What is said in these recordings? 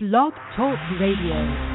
Blog Talk Radio.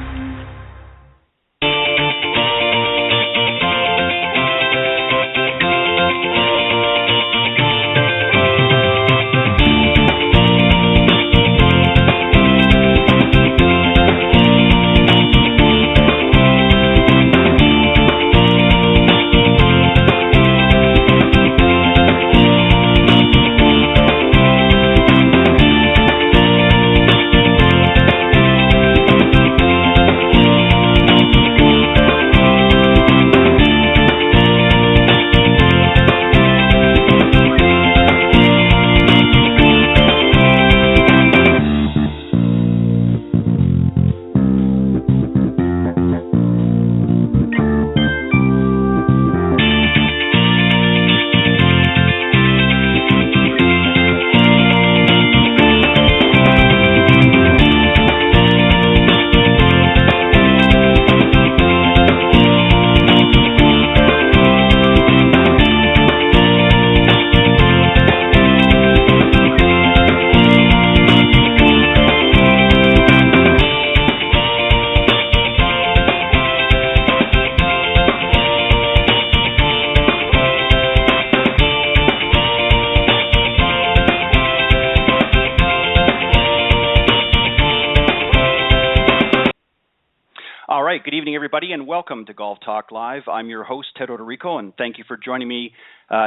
Good evening, everybody, and welcome to Golf Talk Live. I'm your host, Ted Odorico, and thank you for joining me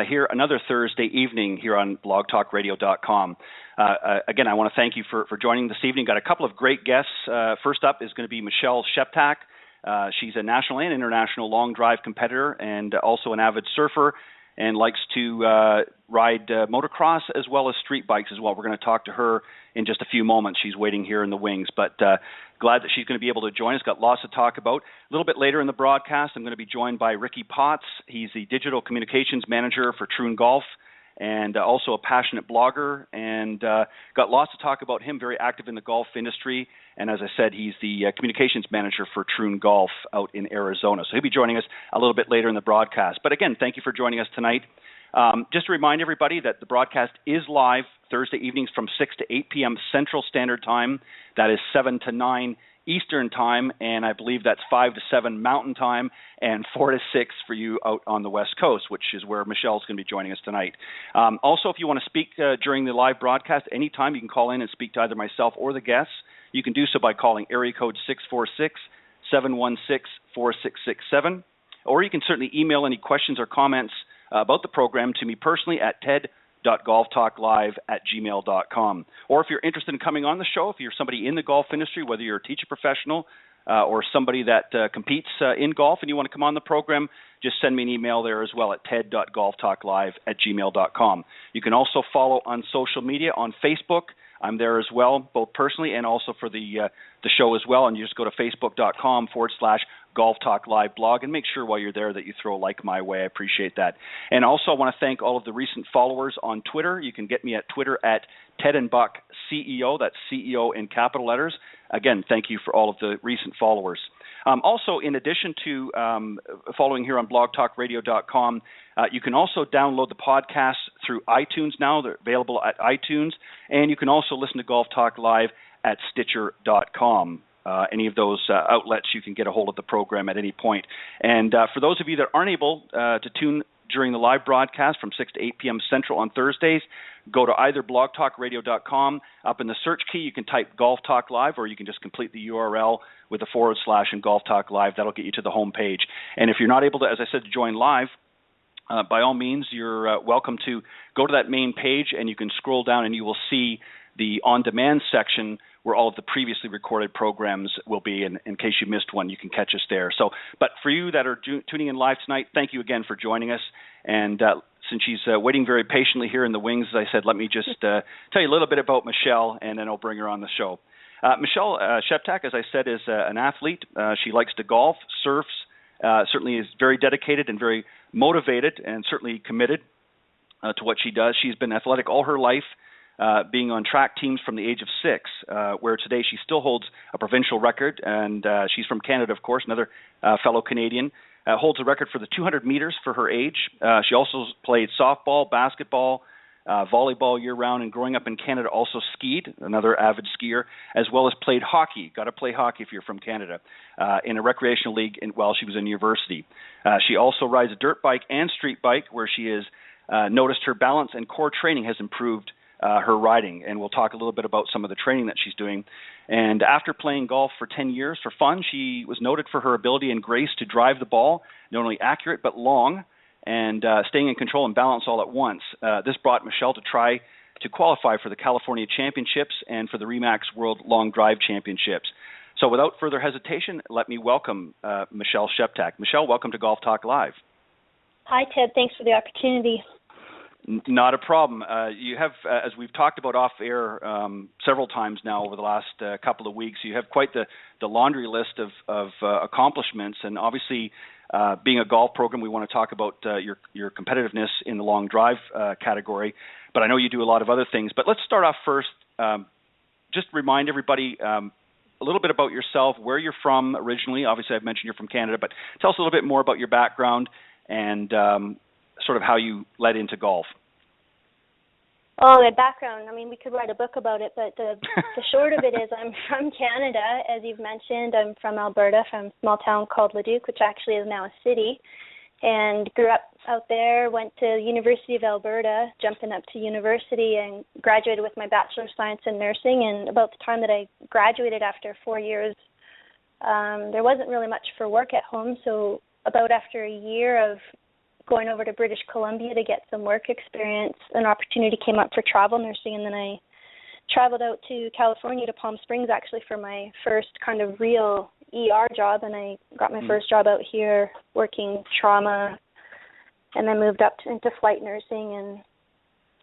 here another Thursday evening here on blogtalkradio.com. Again, I want to thank you for joining this evening. Got a couple of great guests. First up is going to be Michelle Sheptak. She's a national and international long drive competitor and also an avid surfer and likes to ride motocross as well as street bikes as well. We're going to talk to her in just a few moments. She's waiting here in the wings, but glad that she's going to be able to join us. Got lots to talk about. A little bit later in the broadcast, I'm going to be joined by Ricky Potts. He's the digital communications manager for Troon Golf and also a passionate blogger, and got lots to talk about him, very active in the golf industry. And as I said, he's the communications manager for Troon Golf out in Arizona. So he'll be joining us a little bit later in the broadcast. But again, thank you for joining us tonight. Just to remind everybody that the broadcast is live Thursday evenings from 6 to 8 p.m. Central Standard Time. That is 7 to 9 Eastern Time, and I believe that's 5 to 7 Mountain Time, and 4 to 6 for you out on the West Coast, which is where Michelle's going to be joining us tonight. Also, if you want to speak during the live broadcast anytime, you can call in and speak to either myself or the guests. You can do so by calling area code 646-716-4667, or you can certainly email any questions or comments about the program to me personally at ted.golftalklive@gmail.com. Or if you're interested in coming on the show, if you're somebody in the golf industry, whether you're a teacher professional or somebody that competes in golf and you want to come on the program, just send me an email there as well at ted.golftalklive@gmail.com. You can also follow on social media on Facebook. I'm there as well, both personally and also for the show as well. And you just go to facebook.com/Golf Talk Live blog and make sure while you're there that you throw a like my way. I appreciate that. And also I want to thank all of the recent followers on Twitter. You can get me at Twitter at Ted and Buck CEO. That's CEO in capital letters. Again, thank you for all of the recent followers. Also, in addition to following here on blogtalkradio.com, you can also download the podcast through iTunes now. They're available at iTunes. And you can also listen to Golf Talk Live at Stitcher.com. Any of those outlets, you can get a hold of the program at any point. And for those of you that aren't able to tune during the live broadcast from 6 to 8 p.m. Central on Thursdays, go to either blogtalkradio.com. Up in the search key, you can type Golf Talk Live, or you can just complete the URL with a / and Golf Talk Live. That'll get you to the home page. And if you're not able to, as I said, to join live, by all means, you're welcome to go to that main page, and you can scroll down and you will see the on-demand section where all of the previously recorded programs will be. And in case you missed one, you can catch us there. So, but for you that are tuning in live tonight, thank you again for joining us. And since she's waiting very patiently here in the wings, as I said, let me just tell you a little bit about Michelle, and then I'll bring her on the show. Michelle Sheptak, as I said, is an athlete. She likes to golf, surfs, certainly is very dedicated and very motivated and certainly committed to what she does. She's been athletic all her life, being on track teams from the age of 6, where today she still holds a provincial record, and she's from Canada, of course, another fellow Canadian, holds a record for the 200 meters for her age. She also played softball, basketball, volleyball year-round, and growing up in Canada also skied, another avid skier, as well as played hockey. Got to play hockey if you're from Canada, in a recreational league while she was in university. She also rides a dirt bike and street bike, where she has noticed her balance and core training has improved her riding, and we'll talk a little bit about some of the training that she's doing. And after playing golf for 10 years for fun, she was noted for her ability and grace to drive the ball, not only accurate but long, and staying in control and balance all at once. This brought Michelle to try to qualify for the California Championships and for the REMAX World Long Drive Championships. So without further hesitation, let me welcome Michelle Sheptak. Michelle, welcome to Golf Talk Live. Hi, Ted. Thanks for the opportunity. Not a problem. You have, as we've talked about off air several times now over the last couple of weeks, you have quite the laundry list of accomplishments. And obviously, being a golf program, we want to talk about your competitiveness in the long drive category. But I know you do a lot of other things. But let's start off first. Just remind everybody a little bit about yourself, where you're from originally. Obviously, I've mentioned you're from Canada, but tell us a little bit more about your background and sort of how you led into golf. Oh, my background. I mean, we could write a book about it, but the short of it is I'm from Canada, as you've mentioned. I'm from Alberta, from a small town called Leduc, which actually is now a city, and grew up out there, went to University of Alberta, jumping up to university, and graduated with my Bachelor of Science in Nursing. And about the time that I graduated after 4 years, there wasn't really much for work at home, so about after a year of going over to British Columbia to get some work experience, an opportunity came up for travel nursing, and then I traveled out to California, to Palm Springs, actually, for my first kind of real ER job, and I got my first job out here working trauma, and then moved up into flight nursing and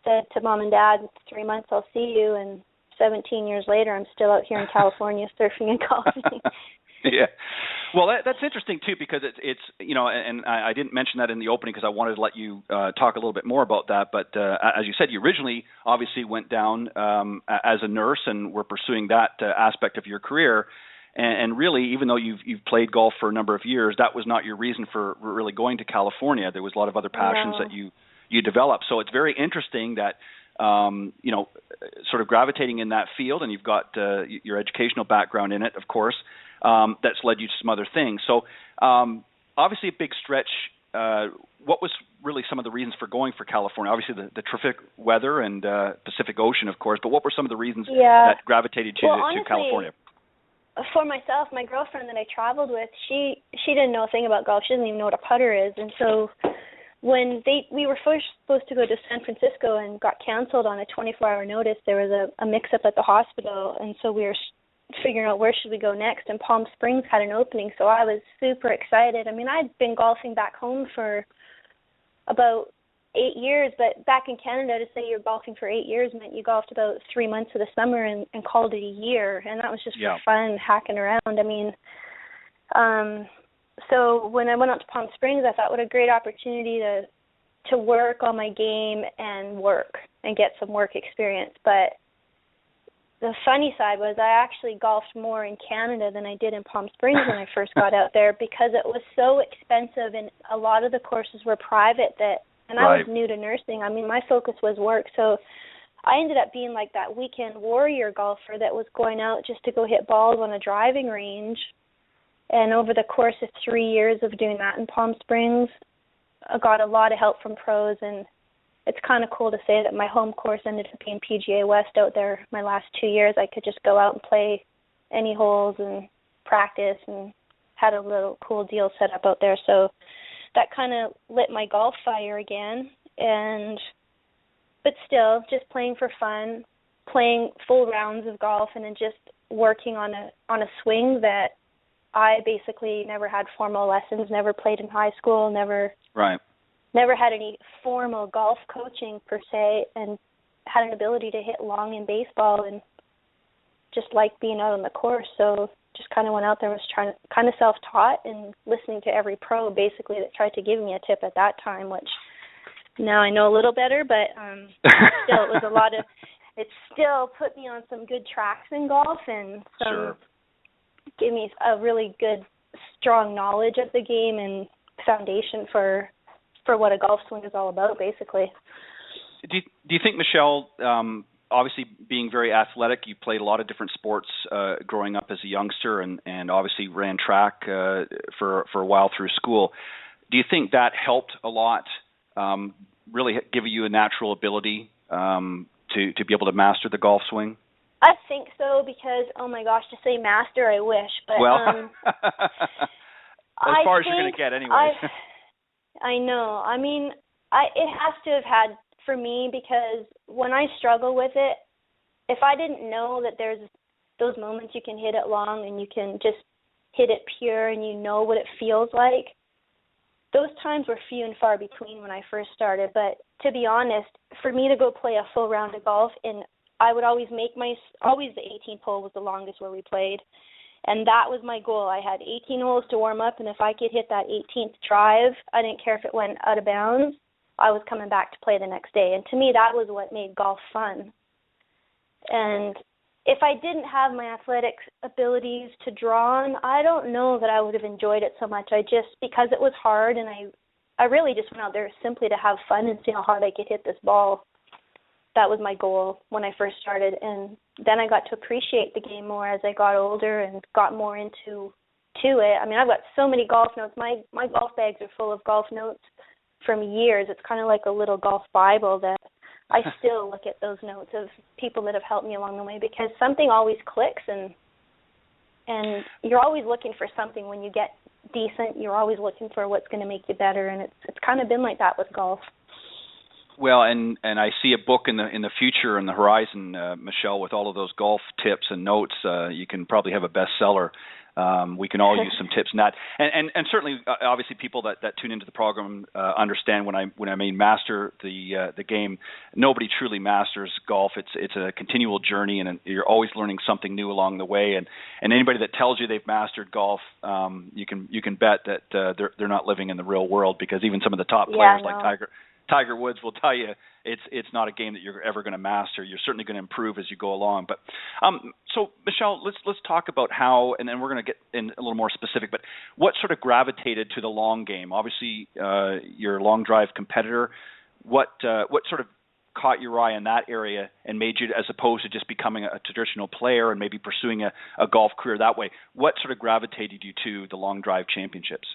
said to Mom and Dad, 3 months, I'll see you, and 17 years later, I'm still out here in California surfing and golfing. Yeah. Well, that's interesting, too, because it's you know, and I didn't mention that in the opening because I wanted to let you talk a little bit more about that. But as you said, you originally obviously went down as a nurse and were pursuing that aspect of your career. And really, even though you've played golf for a number of years, that was not your reason for really going to California. There was a lot of other passions that you developed. So it's very interesting that, you know, sort of gravitating in that field, and you've got your educational background in it, of course, that's led you to some other things. So obviously a big stretch. What was really some of the reasons for going for California? Obviously the terrific weather and Pacific Ocean, of course, but what were some of the reasons that gravitated to California? For myself, my girlfriend that I traveled with, she didn't know a thing about golf. She didn't even know what a putter is. And so when we were first supposed to go to San Francisco and got canceled on a 24-hour notice, there was a mix-up at the hospital, and so we were figuring out where should we go next, and Palm Springs had an opening, so I was super excited. I mean, I'd been golfing back home for about 8 years, but back in Canada, to say you're golfing for 8 years meant you golfed about 3 months of the summer and called it a year, and that was just for fun, hacking around. I mean, so when I went out to Palm Springs, I thought, what a great opportunity to work on my game and work and get some work experience. But the funny side was I actually golfed more in Canada than I did in Palm Springs when I first got out there, because it was so expensive and a lot of the courses were private and I was new to nursing. I mean, my focus was work, so I ended up being like that weekend warrior golfer that was going out just to go hit balls on a driving range. And over the course of 3 years of doing that in Palm Springs, I got a lot of help from pros, and it's kind of cool to say that my home course ended up being PGA West out there my last 2 years. I could just go out and play any holes and practice, and had a little cool deal set up out there. So that kind of lit my golf fire again. But still, just playing for fun, playing full rounds of golf, and then just working on a swing that I basically never had formal lessons, never played in high school, never had any formal golf coaching per se, and had an ability to hit long in baseball and just liked being out on the course. So just kind of went out there and was trying to kind of self-taught and listening to every pro basically that tried to give me a tip at that time, which now I know a little better, but still it was a lot of, it still put me on some good tracks in golf and gave me a really good, strong knowledge of the game and foundation for what a golf swing is all about, basically. Do you think, Michelle, obviously being very athletic, you played a lot of different sports growing up as a youngster, and obviously ran track for a while through school. Do you think that helped a lot, really give you a natural ability to be able to master the golf swing? I think so, because, oh my gosh, to say master, I wish. But, well, as far as you're going to get anyway. I know. I mean, it has to have had for me, because when I struggle with it, if I didn't know that there's those moments you can hit it long and you can just hit it pure and you know what it feels like, those times were few and far between when I first started. But to be honest, for me to go play a full round of golf, and I would always always the 18th hole was the longest where we played. And that was my goal. I had 18 holes to warm up, and if I could hit that 18th drive, I didn't care if it went out of bounds, I was coming back to play the next day. And to me, that was what made golf fun. And if I didn't have my athletic abilities to draw on, I don't know that I would have enjoyed it so much. Because it was hard, and I really just went out there simply to have fun and see how hard I could hit this ball. That was my goal when I first started. And then I got to appreciate the game more as I got older and got more into it. I mean, I've got so many golf notes. My golf bags are full of golf notes from years. It's kind of like a little golf Bible that I still look at those notes of people that have helped me along the way, because something always clicks, and you're always looking for something. When you get decent, you're always looking for what's going to make you better, and it's kind of been like that with golf. Well, and I see a book in the future on the horizon, Michelle, with all of those golf tips and notes. You can probably have a bestseller. We can all use some tips in that, and certainly, obviously, people that tune into the program understand when I mean master the game. Nobody truly masters golf. It's a continual journey, and you're always learning something new along the way. And anybody that tells you they've mastered golf, you can bet that they're not living in the real world, because even some of the top players like Tiger Woods will tell you it's not a game that you're ever going to master. You're certainly going to improve as you go along. But so, Michelle, let's talk about how, and then we're going to get in a little more specific, but what sort of gravitated to the long game? Obviously, you're a long drive competitor. What sort of caught your eye in that area and made you, as opposed to just becoming a traditional player and maybe pursuing a golf career that way, what sort of gravitated you to the long drive championships?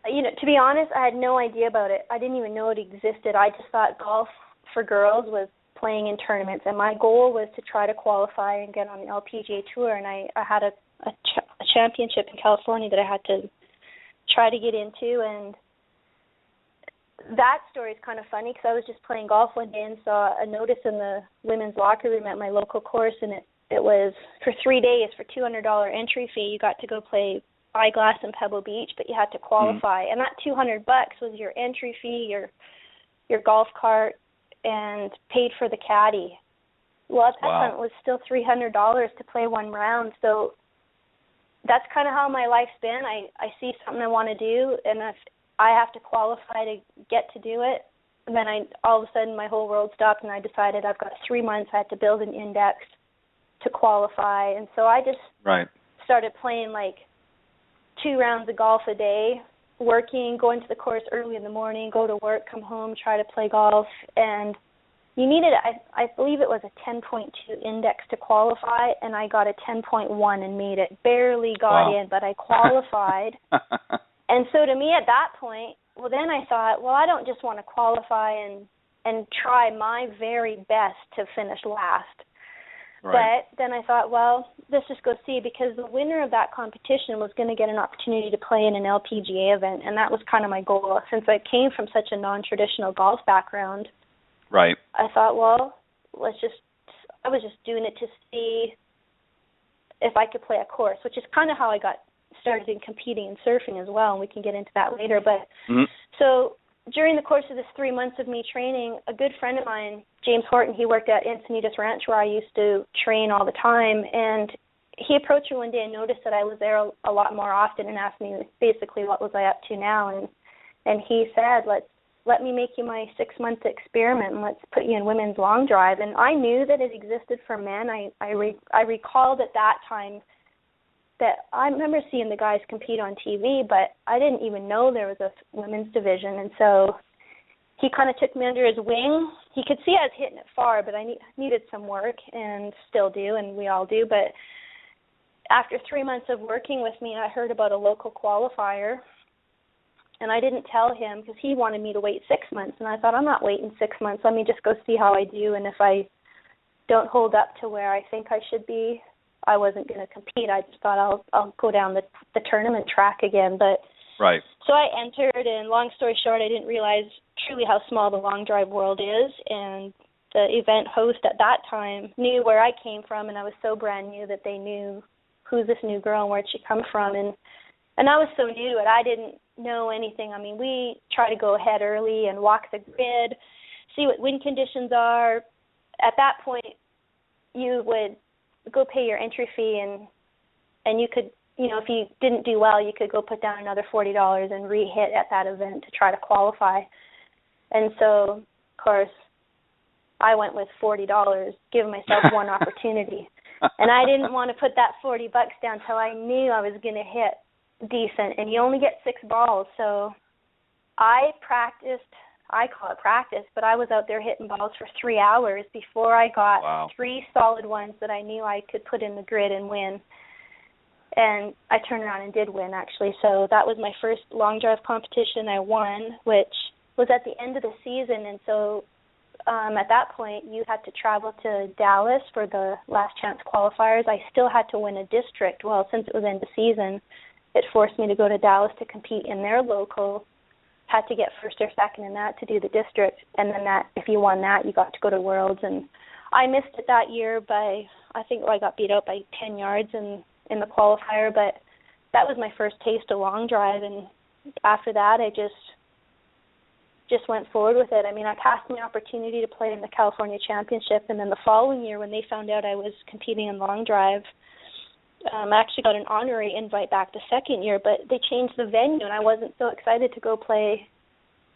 To be honest, I had no idea about it. I didn't even know it existed. I just thought golf for girls was playing in tournaments, and my goal was to try to qualify and get on the LPGA Tour, and I had a championship in California that I had to try to get into, and that story is kind of funny, because I was just playing golf one day and saw a notice in the women's locker room at my local course, and it was for 3 days for $200 entry fee. You got to go play Eyeglass in Pebble Beach, but you had to qualify, and that $200 was your entry fee, your golf cart, and paid for the caddy. Well, at that time it was still $300 to play one round. So that's kind of how my life's been. I see something I want to do, and if I have to qualify to get to do it, and then all of a sudden my whole world stopped, and I decided I've got 3 months. I had to build an index to qualify, and so I just started playing like 2 rounds of golf a day, working, going to the course early in the morning, go to work, come home, try to play golf. And you needed, I believe it was a 10.2 index to qualify, and I got a 10.1 and made it. Barely got in, but I qualified. And so to me at that point, well, then I thought, well, I don't just want to qualify and try my very best to finish last. But then I thought, well, let's just go see, because the winner of that competition was going to get an opportunity to play in an LPGA event, and that was kind of my goal. Since I came from such a non-traditional golf background, I thought, well, I was just doing it to see if I could play a course, which is kind of how I got started in competing in surfing as well, and we can get into that later. But so during the course of this 3 months of me training, a good friend of mine, James Horton, he worked at Encinitas Ranch where I used to train all the time, and he approached me one day and noticed that I was there a lot more often and asked me basically what was I up to now, and he said, let me make you my 6-month experiment and let's put you in women's long drive. And I knew that it existed for men. I recalled at that time that I remember seeing the guys compete on TV, but I didn't even know there was a women's division. And so he kind of took me under his wing. He could see I was hitting it far, but I needed some work, and still do, and we all do. But after 3 months of working with me, I heard about a local qualifier, and I didn't tell him because he wanted me to wait 6 months. And I thought, I'm not waiting 6 months. Let me just go see how I do, and if I don't hold up to where I think I should be, I wasn't going to compete. I just thought I'll go down the tournament track again. But right. So I entered, and long story short, I didn't realize truly how small the long drive world is, and the event host at that time knew where I came from, and I was so brand new that they knew who's this new girl and where'd she come from, and I was so new to it. I didn't know anything. I mean, we try to go ahead early and walk the grid, see what wind conditions are. At that point, you would go pay your entry fee, and you could, you know, if you didn't do well, you could go put down another $40 and re-hit at that event to try to qualify. And so, of course, I went with $40, giving myself one opportunity. And I didn't want to put that $40 down till I knew I was going to hit decent. And you only get 6 balls. So I practiced, I call it practice, but I was out there hitting balls for 3 hours before I got 3 solid ones that I knew I could put in the grid and win. And I turned around and did win, actually. So that was my first long drive competition. I won, which was at the end of the season. And so at that point, you had to travel to Dallas for the last chance qualifiers. I still had to win a district. Well, since it was end of season, it forced me to go to Dallas to compete in their local. Had to get first or second in that to do the district. And then that, if you won that, you got to go to Worlds. And I missed it that year by, I think I got beat out by 10 yards in the qualifier. But that was my first taste of long drive. And after that, I just went forward with it. I mean, I passed my opportunity to play in the California Championship, and then the following year when they found out I was competing in long drive, I actually got an honorary invite back the second year, but they changed the venue, and I wasn't so excited to go play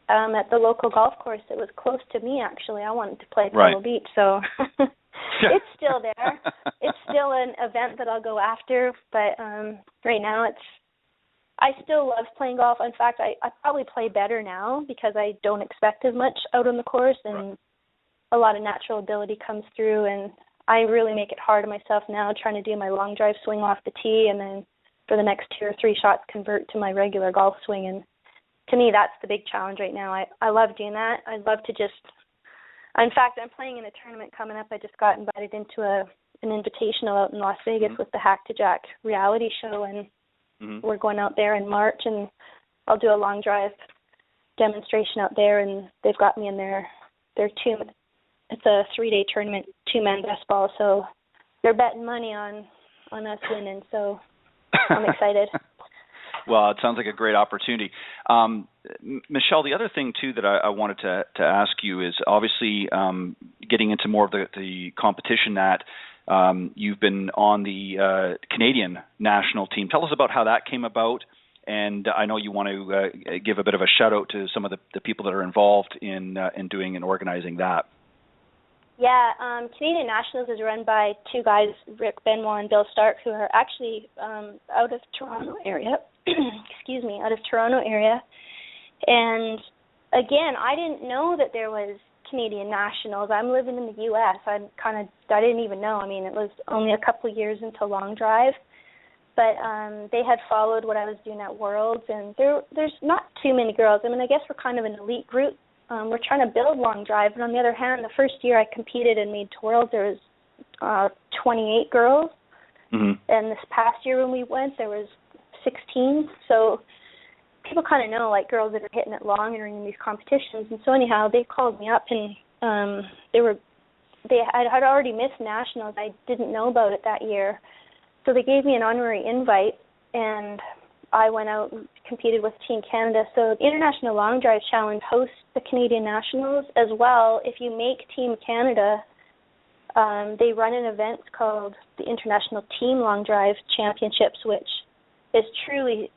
at the local golf course. It was close to me, actually. I wanted to play at Pebble Beach, so it's still there. It's still an event that I'll go after, but right now I still love playing golf. In fact, I probably play better now because I don't expect as much out on the course, and a lot of natural ability comes through, and I really make it hard on myself now trying to do my long drive swing off the tee, and then for the next 2 or 3 shots convert to my regular golf swing. And to me, that's the big challenge right now. I love doing that. I'd love to just – in fact, I'm playing in a tournament coming up. I just got invited into an invitational out in Las Vegas with the Hack to Jack reality show, and we're going out there in March, and I'll do a long drive demonstration out there, and they've got me in their it's a 3-day tournament, 2-man best ball, so they're betting money on us winning, so I'm excited. Well, it sounds like a great opportunity. Michelle, the other thing, too, that I wanted to ask you is obviously getting into more of the competition that you've been on the Canadian national team. Tell us about how that came about, and I know you want to give a bit of a shout-out to some of the people that are involved in doing and organizing that. Yeah, Canadian Nationals is run by 2 guys, Rick Benoit and Bill Stark, who are actually out of Toronto area. Excuse me, out of Toronto area. And again, I didn't know that there was Canadian Nationals. I'm living in the U.S. I didn't even know. I mean, it was only a couple of years into long drive, but they had followed what I was doing at Worlds, and there's not too many girls. I mean, I guess we're kind of an elite group. We're trying to build long drive, and on the other hand, the first year I competed and made to Worlds, there was 28 girls, and this past year when we went, there was 16. So people kind of know, like, girls that are hitting it long and are in these competitions. And so anyhow, they called me up, and I'd already missed nationals. I didn't know about it that year, so they gave me an honorary invite, and I went out and competed with Team Canada. So the International Long Drive Challenge hosts the Canadian Nationals as well. If you make Team Canada, they run an event called the International Team Long Drive Championships, which is truly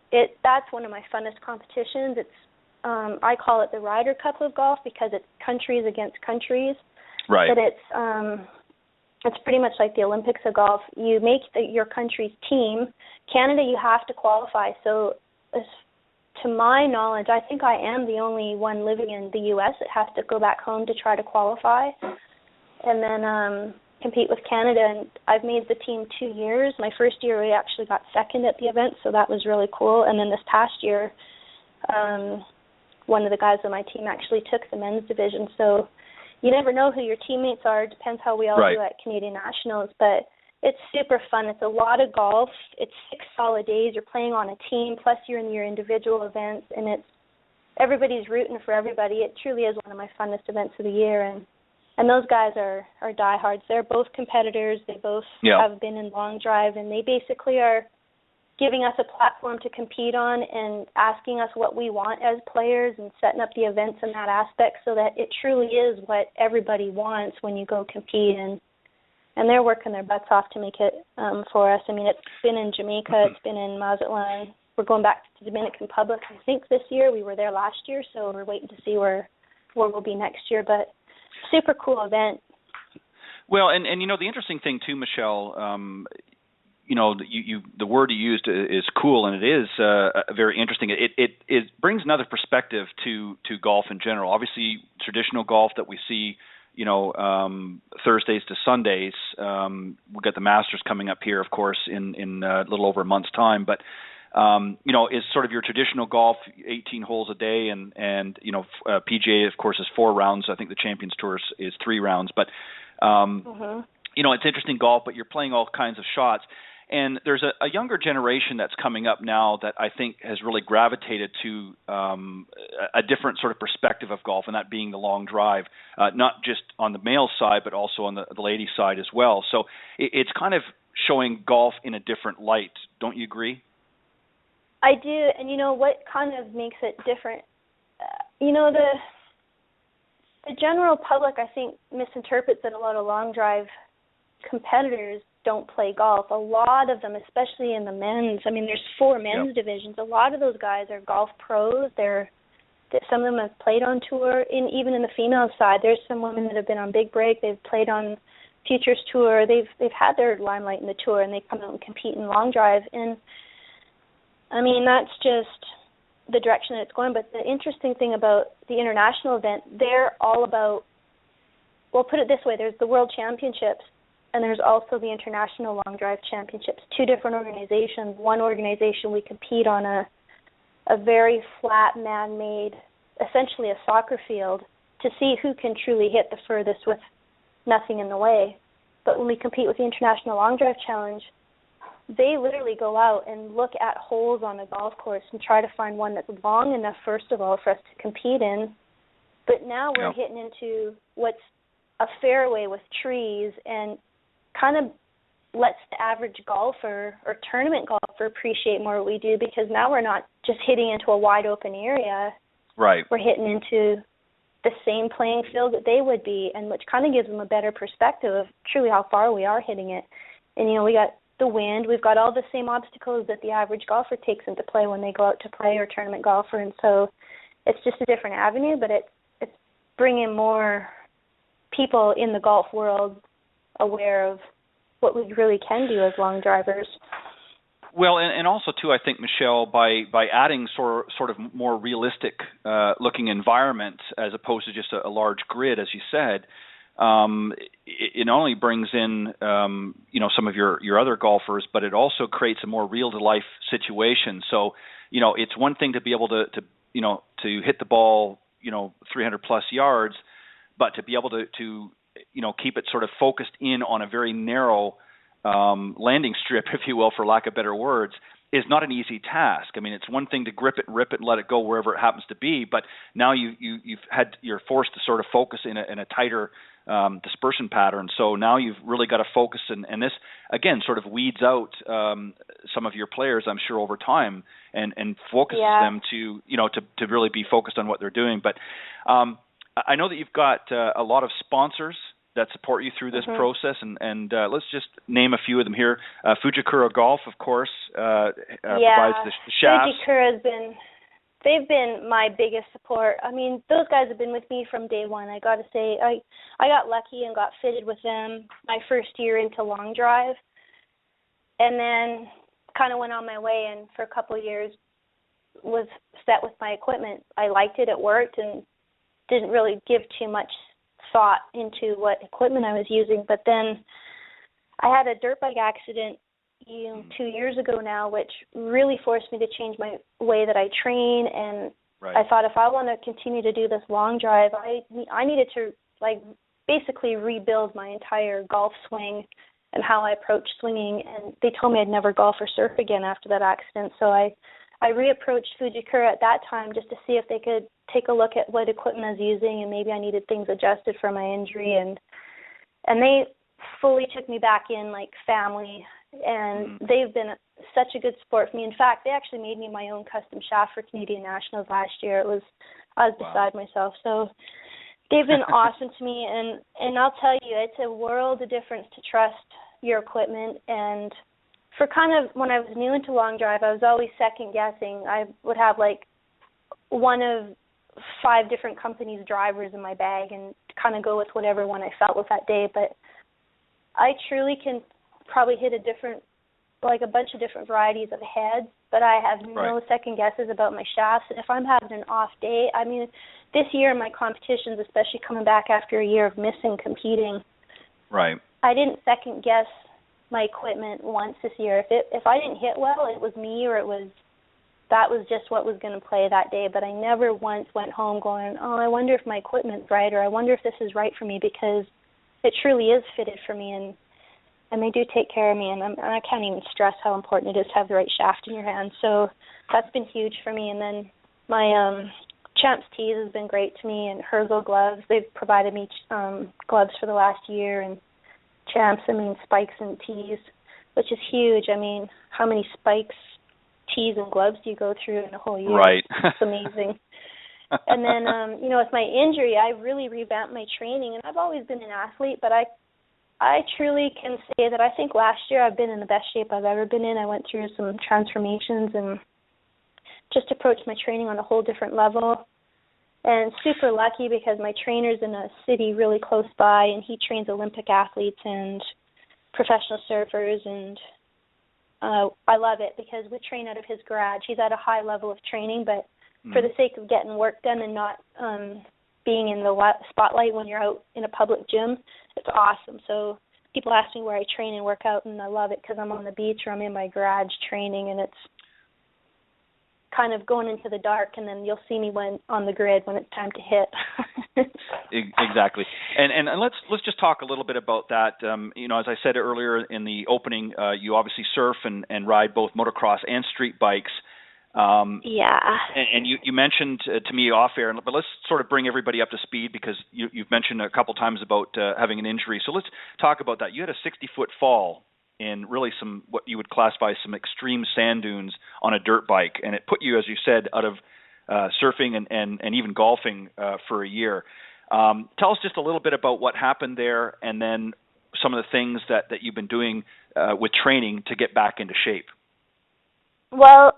that's one of my funnest competitions. It's I call it the Ryder Cup of golf because it's countries against countries. Right. But it's pretty much like the Olympics of golf. You make your country's team. Canada, you have to qualify. So to my knowledge, I think I am the only one living in the U.S. that has to go back home to try to qualify and then compete with Canada. And I've made the team 2 years. My first year we actually got second at the event, so that was really cool. And then this past year, one of the guys on my team actually took the men's division. So you never know who your teammates are. It depends how we all do at Canadian Nationals. But it's super fun. It's a lot of golf. It's 6 solid days. You're playing on a team, plus you're in your individual events, and everybody's rooting for everybody. It truly is one of my funnest events of the year, and those guys are diehards. They're both competitors. They both have been in long drive, and they basically are giving us a platform to compete on and asking us what we want as players and setting up the events in that aspect so that it truly is what everybody wants when you go compete. And they're working their butts off to make it for us. I mean, it's been in Jamaica. It's been in Mazatlan. We're going back to the Dominican Republic, I think, this year. We were there last year, so we're waiting to see where we'll be next year. But super cool event. Well, and the interesting thing, too, Michelle, the word you used is cool, and it is very interesting. It brings another perspective to golf in general. Obviously, traditional golf that we see, Thursdays to Sundays. We've got the Masters coming up here, of course, in a little over a month's time. But is sort of your traditional golf, 18 holes a day, and PGA, of course, is 4 rounds. I think the Champions Tour is 3 rounds. But it's interesting golf, but you're playing all kinds of shots. And there's a younger generation that's coming up now that I think has really gravitated to a different sort of perspective of golf, and that being the long drive, not just on the male side, but also on the lady side as well. So it's kind of showing golf in a different light. Don't you agree? I do. And what kind of makes it different? The general public, I think, misinterprets that a lot of long drive competitors don't play golf. A lot of them, especially in the men's, I mean, there's 4 men's divisions. A lot of those guys are golf pros. Some of them have played on tour. Even in the female side, there's some women that have been on Big Break. They've played on Futures Tour. They've had their limelight in the tour, and they come out and compete in long drive. And I mean, that's just the direction that it's going. But the interesting thing about the international event, they're all about, well, put it this way, there's the World Championships, and there's also the International Long Drive Championships, 2 different organizations. One organization, we compete on a very flat, man-made, essentially a soccer field, to see who can truly hit the furthest with nothing in the way. But when we compete with the International Long Drive Challenge, they literally go out and look at holes on a golf course and try to find one that's long enough, first of all, for us to compete in. But now we're hitting into what's a fairway with trees, and kind of lets the average golfer or tournament golfer appreciate more what we do, because now we're not just hitting into a wide open area. Right. We're hitting into the same playing field that they would be, and which kind of gives them a better perspective of truly how far we are hitting it. And, we got the wind. We've got all the same obstacles that the average golfer takes into play when they go out to play, or tournament golfer. And so it's just a different avenue, but it's bringing more people in the golf world aware of what we really can do as long drivers. Well, and also, too, I think, Michelle, by adding sort of more realistic looking environment as opposed to just a large grid, as you said, it not only brings in, some of your other golfers, but it also creates a more real-to-life situation. So, it's one thing to be able to hit the ball, 300-plus yards, but to be able to keep it sort of focused in on a very narrow landing strip, if you will, for lack of better words, is not an easy task. I mean, it's one thing to grip it and rip it and let it go wherever it happens to be, but now you're forced to sort of focus in a tighter dispersion pattern. So now you've really got to focus, and this again sort of weeds out some of your players, I'm sure, over time, and focuses them to really be focused on what they're doing. But I know that you've got a lot of sponsors that support you through this process, and let's just name a few of them here. Fujikura Golf, of course, provides the shafts. Fujikura they've been my biggest support. I mean, those guys have been with me from day one. I got to say, I got lucky and got fitted with them my first year into long drive, and then kind of went on my way, and for a couple of years was set with my equipment. I liked it, it worked, and didn't really give too much thought into what equipment I was using. But then I had a dirt bike accident 2 years ago now, which really forced me to change my way that I train. And I thought, if I want to continue to do this long drive, I needed to basically rebuild my entire golf swing and how I approach swinging. And they told me I'd never golf or surf again after that accident. So I reapproached Fujikura at that time just to see if they could take a look at what equipment I was using, and maybe I needed things adjusted for my injury. And they fully took me back in like family, and they've been such a good sport for me. In fact, they actually made me my own custom shaft for Canadian Nationals last year. I was beside myself. So they've been awesome to me, and I'll tell you, it's a world of difference to trust your equipment. And for kind of when I was new into long drive, I was always second guessing. I would have like one of 5 different companies' drivers in my bag and kind of go with whatever one I felt with that day. But I truly can probably hit a bunch of different varieties of heads, but I have no second guesses about my shafts. And if I'm having an off day, I mean, this year in my competitions, especially coming back after a year of missing competing, I didn't second guess my equipment once this year. If I didn't hit well, it was me, or that was just what was going to play that day. But I never once went home going, oh, I wonder if my equipment's right, or I wonder if this is right for me, because it truly is fitted for me, and they do take care of me, and I can't even stress how important it is to have the right shaft in your hand. So that's been huge for me. And then my Champs tees has been great to me, and Herzl gloves, they've provided me gloves for the last year, and Champs, spikes and tees, which is huge. I mean, how many spikes, tees, and gloves do you go through in a whole year? It's amazing. And then, with my injury, I really revamped my training, and I've always been an athlete, but I truly can say that I think last year I've been in the best shape I've ever been in. I went through some transformations and just approached my training on a whole different level. And super lucky because my trainer's in a city really close by, and he trains Olympic athletes and professional surfers, and I love it because we train out of his garage. He's at a high level of training, but for the sake of getting work done and not being in the spotlight when you're out in a public gym, it's awesome. So people ask me where I train and work out, and I love it because I'm on the beach or I'm in my garage training, and it's kind of going into the dark, and then you'll see me on the grid when it's time to hit. Exactly. And let's just talk a little bit about that. As I said earlier in the opening, you obviously surf and ride both motocross and street bikes. And you mentioned to me off air, but let's sort of bring everybody up to speed because you've mentioned a couple times about having an injury. So let's talk about that. You had a 60-foot fall in really some what you would classify as some extreme sand dunes on a dirt bike, and it put you, as you said, out of surfing and even golfing for a year. Tell us just a little bit about what happened there, and then some of the things that you've been doing with training to get back into shape. Well,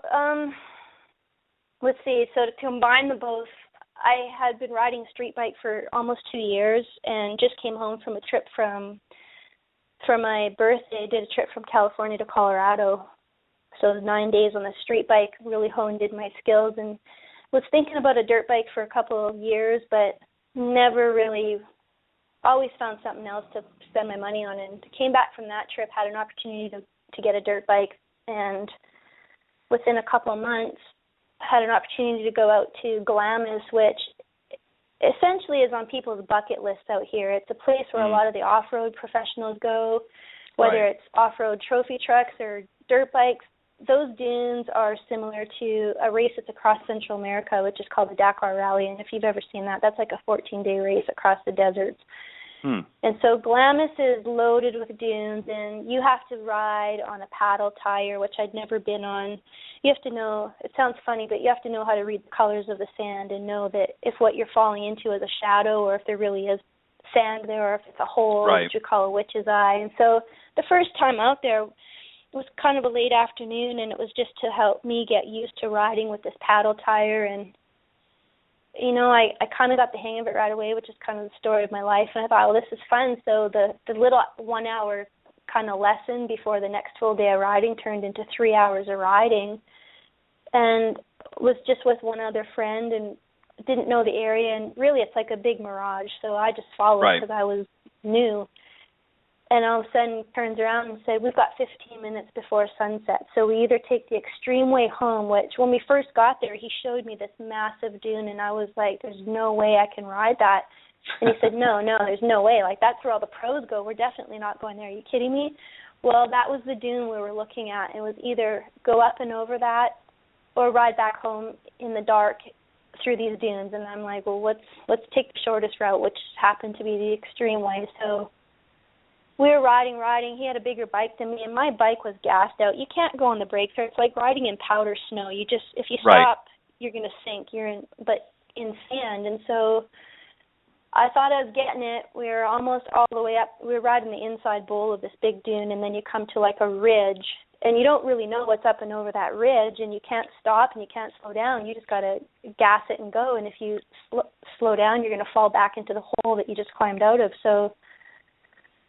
let's see. So to combine the both, I had been riding a street bike for almost 2 years and just came home from a trip for my birthday. Did a trip from California to Colorado. So 9 days on the street bike, really honed in my skills, and was thinking about a dirt bike for a couple of years, but never really, always found something else to spend my money on. And came back from that trip, had an opportunity to get a dirt bike, and within a couple of months, had an opportunity to go out to Glamis, which essentially is on people's bucket list out here. It's a place where a lot of the off-road professionals go, whether it's off-road trophy trucks or dirt bikes. Those dunes are similar to a race that's across Central America, which is called the Dakar Rally. And if you've ever seen that, that's like a 14-day race across the deserts. And so Glamis is loaded with dunes, and you have to ride on a paddle tire, which I'd never been on. You have to know, it sounds funny, but you have to know how to read the colors of the sand and know that if what you're falling into is a shadow or if there really is sand there or if it's a hole, which you call a witch's eye. And so the first time out there was kind of a late afternoon, and it was just to help me get used to riding with this paddle tire. And I kind of got the hang of it right away, which is kind of the story of my life. And I thought, well, this is fun. So the little 1 hour kind of lesson before the next full day of riding turned into 3 hours of riding. And was just with one other friend and didn't know the area, and really it's like a big mirage, so I just followed because I was new. And all of a sudden turns around and said, we've got 15 minutes before sunset, so we either take the extreme way home, which when we first got there, he showed me this massive dune, and I was like, there's no way I can ride that. And he said, no, there's no way. Like, that's where all the pros go. We're definitely not going there. Are you kidding me? Well, that was the dune we were looking at. It was either go up and over that or ride back home in the dark through these dunes. And I'm like, well, let's take the shortest route, which happened to be the extreme way. So we were riding. He had a bigger bike than me, and my bike was gassed out. You can't go on the brakes, or it's like riding in powder snow. You just, if you stop, you're going to sink. You're in sand. And so I thought I was getting it. We were almost all the way up. We were riding the inside bowl of this big dune, and then you come to like a ridge, and you don't really know what's up and over that ridge, and you can't stop and you can't slow down. You just got to gas it and go, and if you slow down, you're going to fall back into the hole that you just climbed out of. So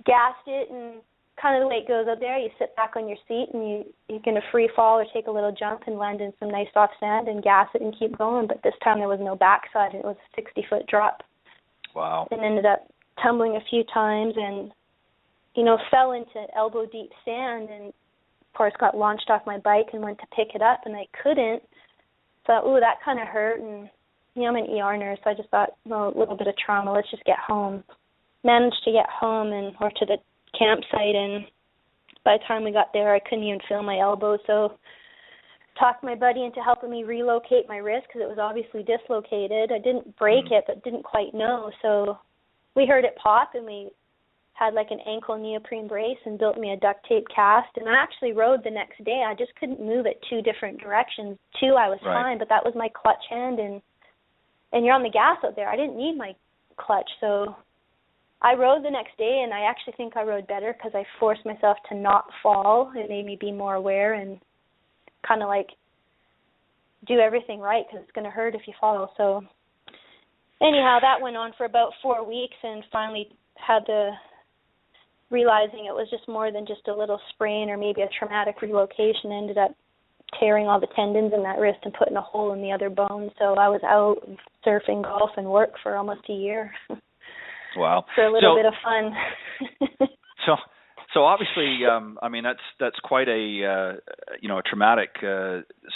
gassed it, and kind of the way it goes out there, you sit back on your seat, and you're going to free fall or take a little jump and land in some nice soft sand and gas it and keep going. But this time there was no backside, and it was a 60-foot drop. Wow. And ended up tumbling a few times and, fell into elbow-deep sand, and, of course, got launched off my bike and went to pick it up, and I couldn't. Thought, ooh, that kind of hurt. And, I'm an ER nurse, so I just thought, well, a little bit of trauma, let's just get home. Managed to get home or to the campsite, and by the time we got there, I couldn't even feel my elbow, so talked my buddy into helping me relocate my wrist because it was obviously dislocated. I didn't break it, but didn't quite know. So we heard it pop, and we had like an ankle neoprene brace and built me a duct tape cast. And I actually rode the next day. I just couldn't move it 2 different directions. 2, I was fine, but that was my clutch hand. And you're on the gas out there. I didn't need my clutch. So I rode the next day, and I actually think I rode better because I forced myself to not fall. It made me be more aware and kind of like do everything right because it's going to hurt if you fall. So anyhow, that went on for about 4 weeks, and finally had the realizing it was just more than just a little sprain or maybe a traumatic relocation. Ended up tearing all the tendons in that wrist and putting a hole in the other bone. So I was out surfing, golf, and work for almost a year. Wow. For a little bit of fun. So obviously, that's quite a traumatic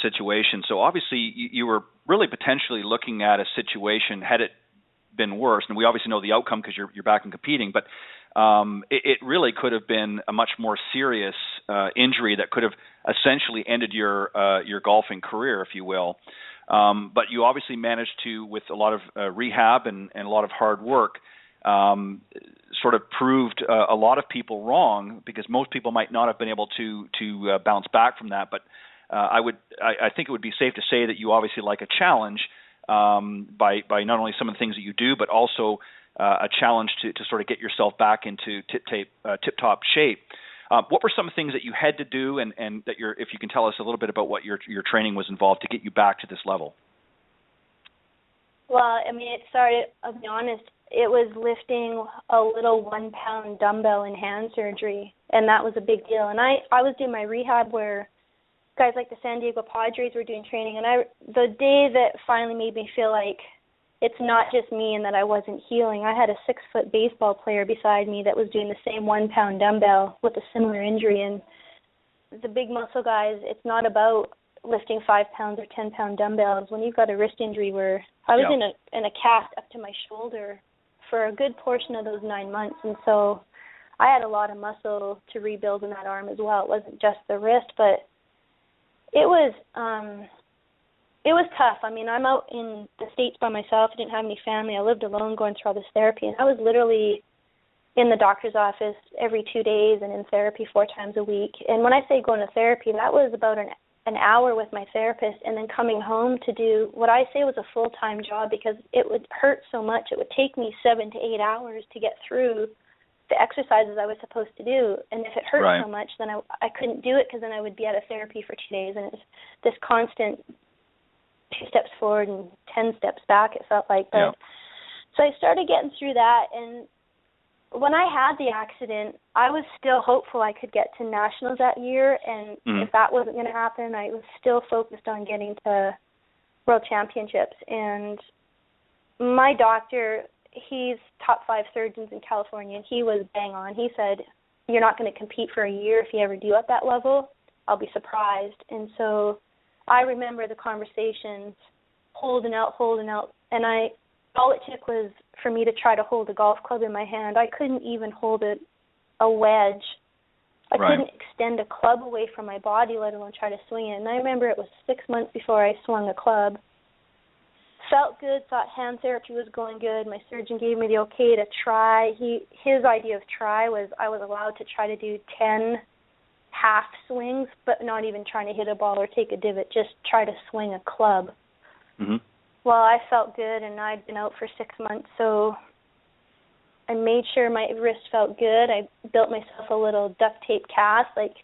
situation. So obviously, you were really potentially looking at a situation had it been worse, and we obviously know the outcome because you're back and competing. But it really could have been a much more serious injury that could have essentially ended your golfing career, if you will. But you obviously managed to, with a lot of rehab and a lot of hard work, sort of proved a lot of people wrong, because most people might not have been able to bounce back from that. But I think it would be safe to say that you obviously like a challenge by not only some of the things that you do, but also a challenge to sort of get yourself back into tip-top shape. What were some of the things that you had to do, and that if you can tell us a little bit about what your training was involved to get you back to this level? Well, it started, I'll be honest, it was lifting a little 1-pound dumbbell in hand surgery, and that was a big deal. And I was doing my rehab where guys like the San Diego Padres were doing training, and the day that finally made me feel like it's not just me and that I wasn't healing, I had a 6-foot baseball player beside me that was doing the same 1-pound dumbbell with a similar injury. And the big muscle guys, it's not about lifting 5 pounds or 10-pound dumbbells. When you've got a wrist injury where I was in a cast up to my shoulder for a good portion of those 9 months, and so I had a lot of muscle to rebuild in that arm as well. It wasn't just the wrist, but it was tough. I'm out in the States by myself. I didn't have any family. I lived alone going through all this therapy, and I was literally in the doctor's office every 2 days and in therapy 4 times a week. And when I say going to therapy, that was about an hour with my therapist, and then coming home to do what I say was a full-time job, because it would hurt so much. It would take me 7 to 8 hours to get through the exercises I was supposed to do. And if it hurt so much, then I couldn't do it, because then I would be out of therapy for 2 days. And it was this constant 2 steps forward and 10 steps back, it felt like. But so I started getting through that, and when I had the accident, I was still hopeful I could get to nationals that year, and if that wasn't going to happen, I was still focused on getting to World Championships, and my doctor, he's top 5 surgeons in California, and he was bang on. He said, you're not going to compete for a year if you ever do at that level. I'll be surprised. And so I remember the conversations, holding out, and all it took was for me to try to hold a golf club in my hand. I couldn't even hold a wedge. I couldn't extend a club away from my body, let alone try to swing it. And I remember it was 6 months before I swung a club. Felt good, thought hand therapy was going good. My surgeon gave me the okay to try. His idea of try was I was allowed to try to do 10 half swings, but not even trying to hit a ball or take a divot, just try to swing a club. Mm-hmm. Well, I felt good, and I'd been out for 6 months, so I made sure my wrist felt good. I built myself a little duct tape cast. Like,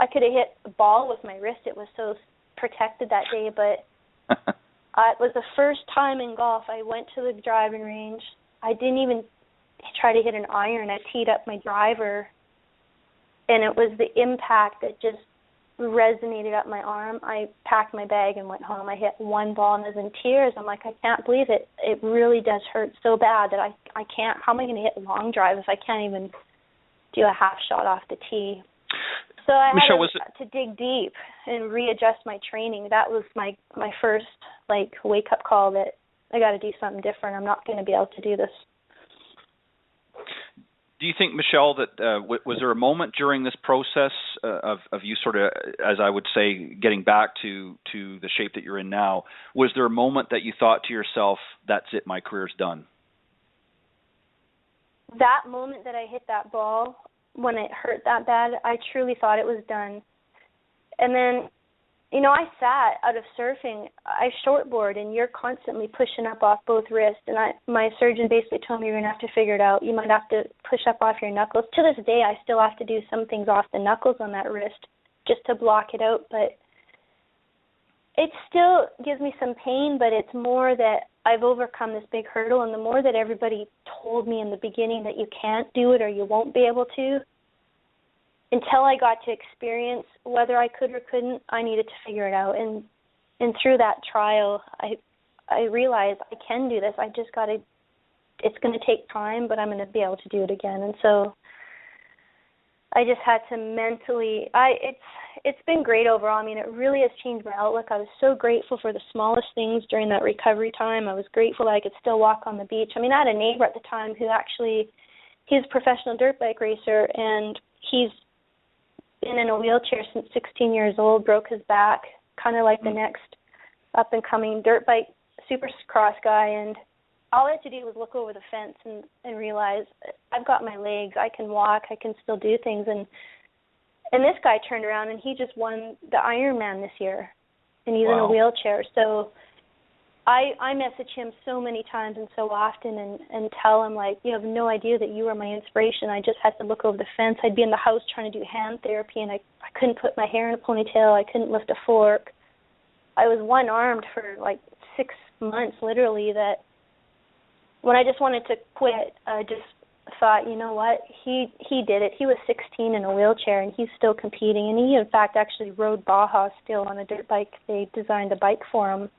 I could have hit a ball with my wrist. It was so protected that day, but it was the first time in golf I went to the driving range. I didn't even try to hit an iron. I teed up my driver, and it was the impact that just resonated up my arm. I packed my bag and went home. I hit one ball and I was in tears. I'm like, I can't believe it. It really does hurt so bad that I can't. How am I going to hit a long drive if I can't even do a half shot off the tee? So I had to dig deep and readjust my training. That was my first wake up call that I got to do something different. I'm not going to be able to do this. Do you think, Michelle, that was there a moment during this process of you sort of, as I would say, getting back to the shape that you're in now, was there a moment that you thought to yourself, that's it, my career's done? That moment that I hit that ball, when it hurt that bad, I truly thought it was done. And then, I sat out of surfing. I shortboard, and you're constantly pushing up off both wrists. And my surgeon basically told me, you're going to have to figure it out. You might have to push up off your knuckles. To this day, I still have to do some things off the knuckles on that wrist just to block it out. But it still gives me some pain, but it's more that I've overcome this big hurdle. And the more that everybody told me in the beginning that you can't do it or you won't be able to, until I got to experience whether I could or couldn't, I needed to figure it out. And through that trial, I realized I can do this. I just got to, it's going to take time, but I'm going to be able to do it again. And so I just had to mentally, it's been great overall. I mean, it really has changed my outlook. I was so grateful for the smallest things during that recovery time. I was grateful that I could still walk on the beach. I mean, I had a neighbor at the time who he's a professional dirt bike racer, and he's been in a wheelchair since 16 years old, broke his back, kind of like the next up-and-coming dirt bike supercross guy, and all I had to do was look over the fence and realize I've got my legs, I can walk, I can still do things, and this guy turned around and he just won the Ironman this year, and he's in a wheelchair. So I message him so many times and so often and tell him, like, you have no idea that you are my inspiration. I just had to look over the fence. I'd be in the house trying to do hand therapy, and I couldn't put my hair in a ponytail. I couldn't lift a fork. I was one-armed for like 6 months, literally, that when I just wanted to quit, I just thought, you know what, he did it. He was 16 in a wheelchair, and he's still competing. And he, in fact, actually rode Baja still on a dirt bike. They designed a bike for him.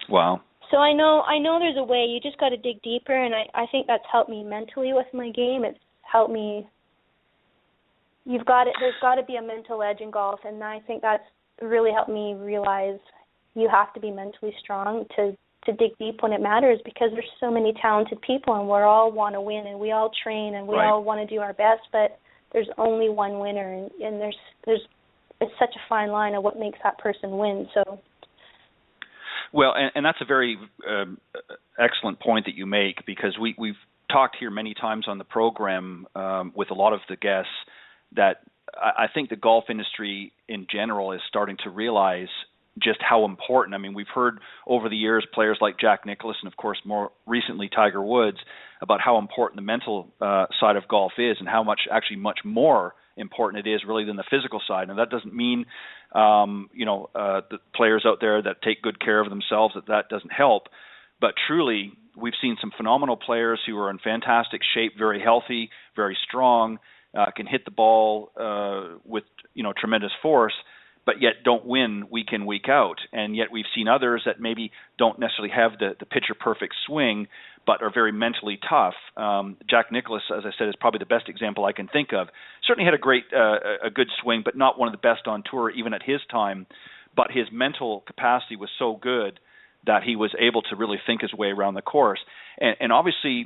Wow. So I know there's a way. You just got to dig deeper, and I think that's helped me mentally with my game. It's helped me. There's got to be a mental edge in golf, and I think that's really helped me realize you have to be mentally strong to dig deep when it matters, because there's so many talented people, and we all want to win, and we all train, and we all want to do our best, but there's only one winner, and there's it's such a fine line of what makes that person win. So. Well, and that's a very excellent point that you make, because we've talked here many times on the program with a lot of the guests that I think the golf industry in general is starting to realize just how important. I mean, we've heard over the years players like Jack Nicklaus and, of course, more recently Tiger Woods about how important the mental side of golf is, and how much more important it is really than the physical side. And that doesn't mean, the players out there that take good care of themselves, that doesn't help. But truly, we've seen some phenomenal players who are in fantastic shape, very healthy, very strong, can hit the ball with, tremendous force, but yet don't win week in, week out. And yet we've seen others that maybe don't necessarily have the picture-perfect swing, but are very mentally tough. Jack Nicklaus, as I said, is probably the best example I can think of. Certainly had a good swing, but not one of the best on tour even at his time. But his mental capacity was so good that he was able to really think his way around the course. And obviously,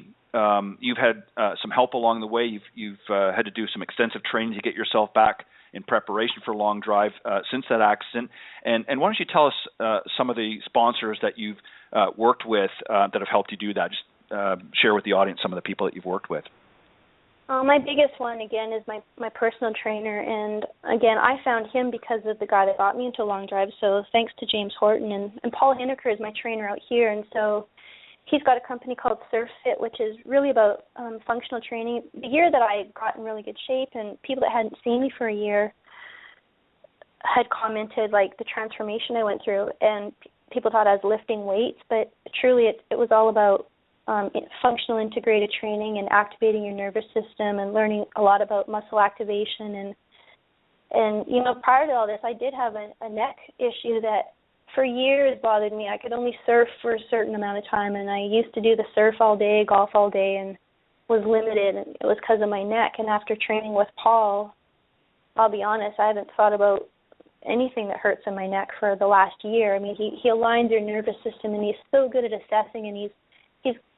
you've had some help along the way. You've had to do some extensive training to get yourself back in preparation for long drive since that accident. And why don't you tell us some of the sponsors that you've worked with that have helped you do that? Just share with the audience some of the people that you've worked with. My biggest one, again, is my personal trainer. And, again, I found him because of the guy that got me into long drive. So thanks to James Horton. And Paul Hineker is my trainer out here. And so he's got a company called SurfFit, which is really about functional training. The year that I got in really good shape, and people that hadn't seen me for a year had commented, like, the transformation I went through. And people thought I was lifting weights, but truly it was all about functional integrated training and activating your nervous system and learning a lot about muscle activation. And you know, prior to all this, I did have a neck issue that for years bothered me. I could only surf for a certain amount of time, and I used to do the surf all day, golf all day, and was limited, and it was because of my neck. And after training with Paul, I'll be honest, I haven't thought about anything that hurts in my neck for the last year. I mean, he aligns your nervous system, and he's so good at assessing, and he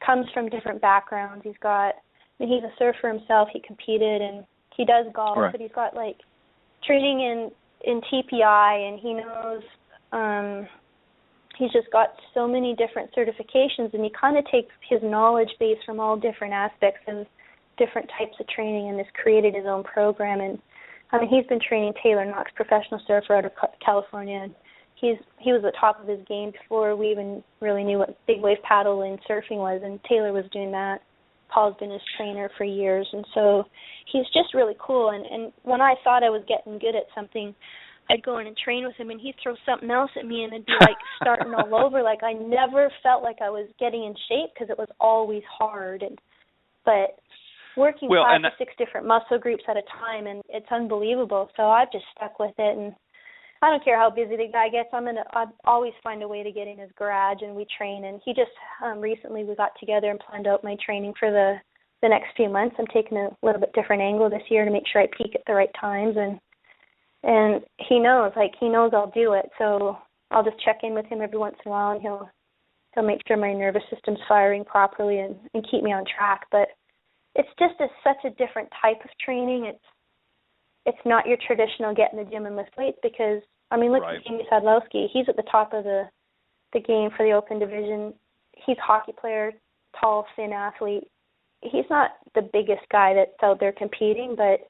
comes from different backgrounds. He's a surfer himself. He competed, and he does golf, right. But he's got, like, training in TPI, and he knows he's just got so many different certifications, and he kind of takes his knowledge base from all different aspects of different types of training and has created his own program. And, I mean, he's been training Taylor Knox, professional surfer out of California, and he was at the top of his game before we even really knew what big wave paddle and surfing was, and Taylor was doing that. Paul's been his trainer for years, and so he's just really cool. And when I thought I was getting good at something, I'd go in and train with him, and he'd throw something else at me, and it'd be like starting all over. Like, I never felt like I was getting in shape because it was always hard. But working 5 to 6 different muscle groups at a time, and it's unbelievable. So I've just stuck with it, and I don't care how busy the guy gets. I'd always find a way to get in his garage, and we train. And he just recently we got together and planned out my training for the next few months. I'm taking a little bit different angle this year to make sure I peak at the right times. And he knows I'll do it. So I'll just check in with him every once in a while, and he'll make sure my nervous system's firing properly and keep me on track. But it's just such a different type of training. It's not your traditional get in the gym and lift weights because, I mean, look at Jamie Sadlowski. He's at the top of the game for the open division. He's a hockey player, tall, thin athlete. He's not the biggest guy that's out there competing, but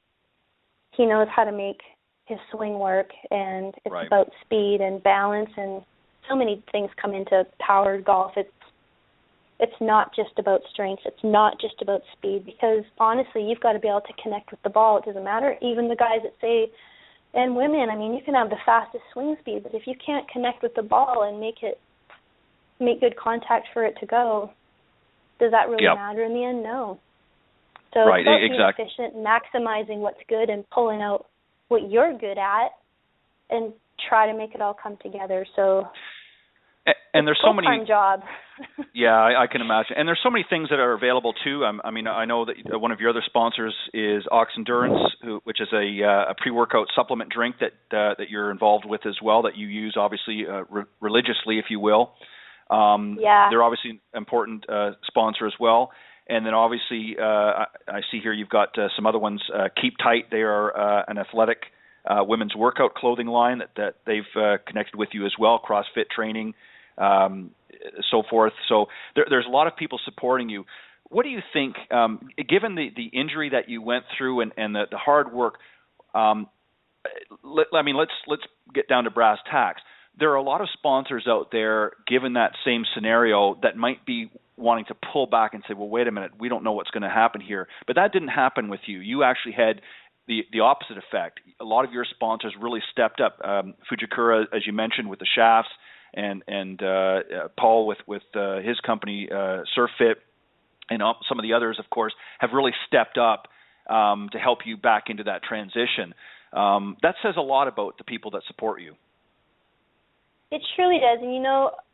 he knows how to make his swing work, and it's about speed and balance, and so many things come into powered golf. It's not just about strength. It's not just about speed because, honestly, you've got to be able to connect with the ball. It doesn't matter. Even the guys that say, and women, I mean, you can have the fastest swing speed, but if you can't connect with the ball and make good contact for it to go, does that really matter in the end? No. So it's about being efficient, maximizing what's good and pulling out what you're good at and try to make it all come together. So and there's so many job. Yeah, I can imagine. And there's so many things that are available too. I mean, I know that one of your other sponsors is Ox Endurance, which is a pre-workout supplement drink that you're involved with as well, that you use obviously religiously, if you will. They're obviously an important sponsor as well. And then obviously, I see here you've got some other ones. Keep Tight. They are an athletic women's workout clothing line that they've connected with you as well. CrossFit training. So forth. So there's a lot of people supporting you. What do you think, given the injury that you went through and the hard work, let's get down to brass tacks. There are a lot of sponsors out there, given that same scenario, that might be wanting to pull back and say, well, wait a minute, we don't know what's going to happen here. But that didn't happen with you. You actually had the opposite effect. A lot of your sponsors really stepped up. Fujikura, as you mentioned, with the shafts, and Paul with his company SurfFit, and some of the others, of course, have really stepped up to help you back into that transition. That says a lot about the people that support you. It truly does. And,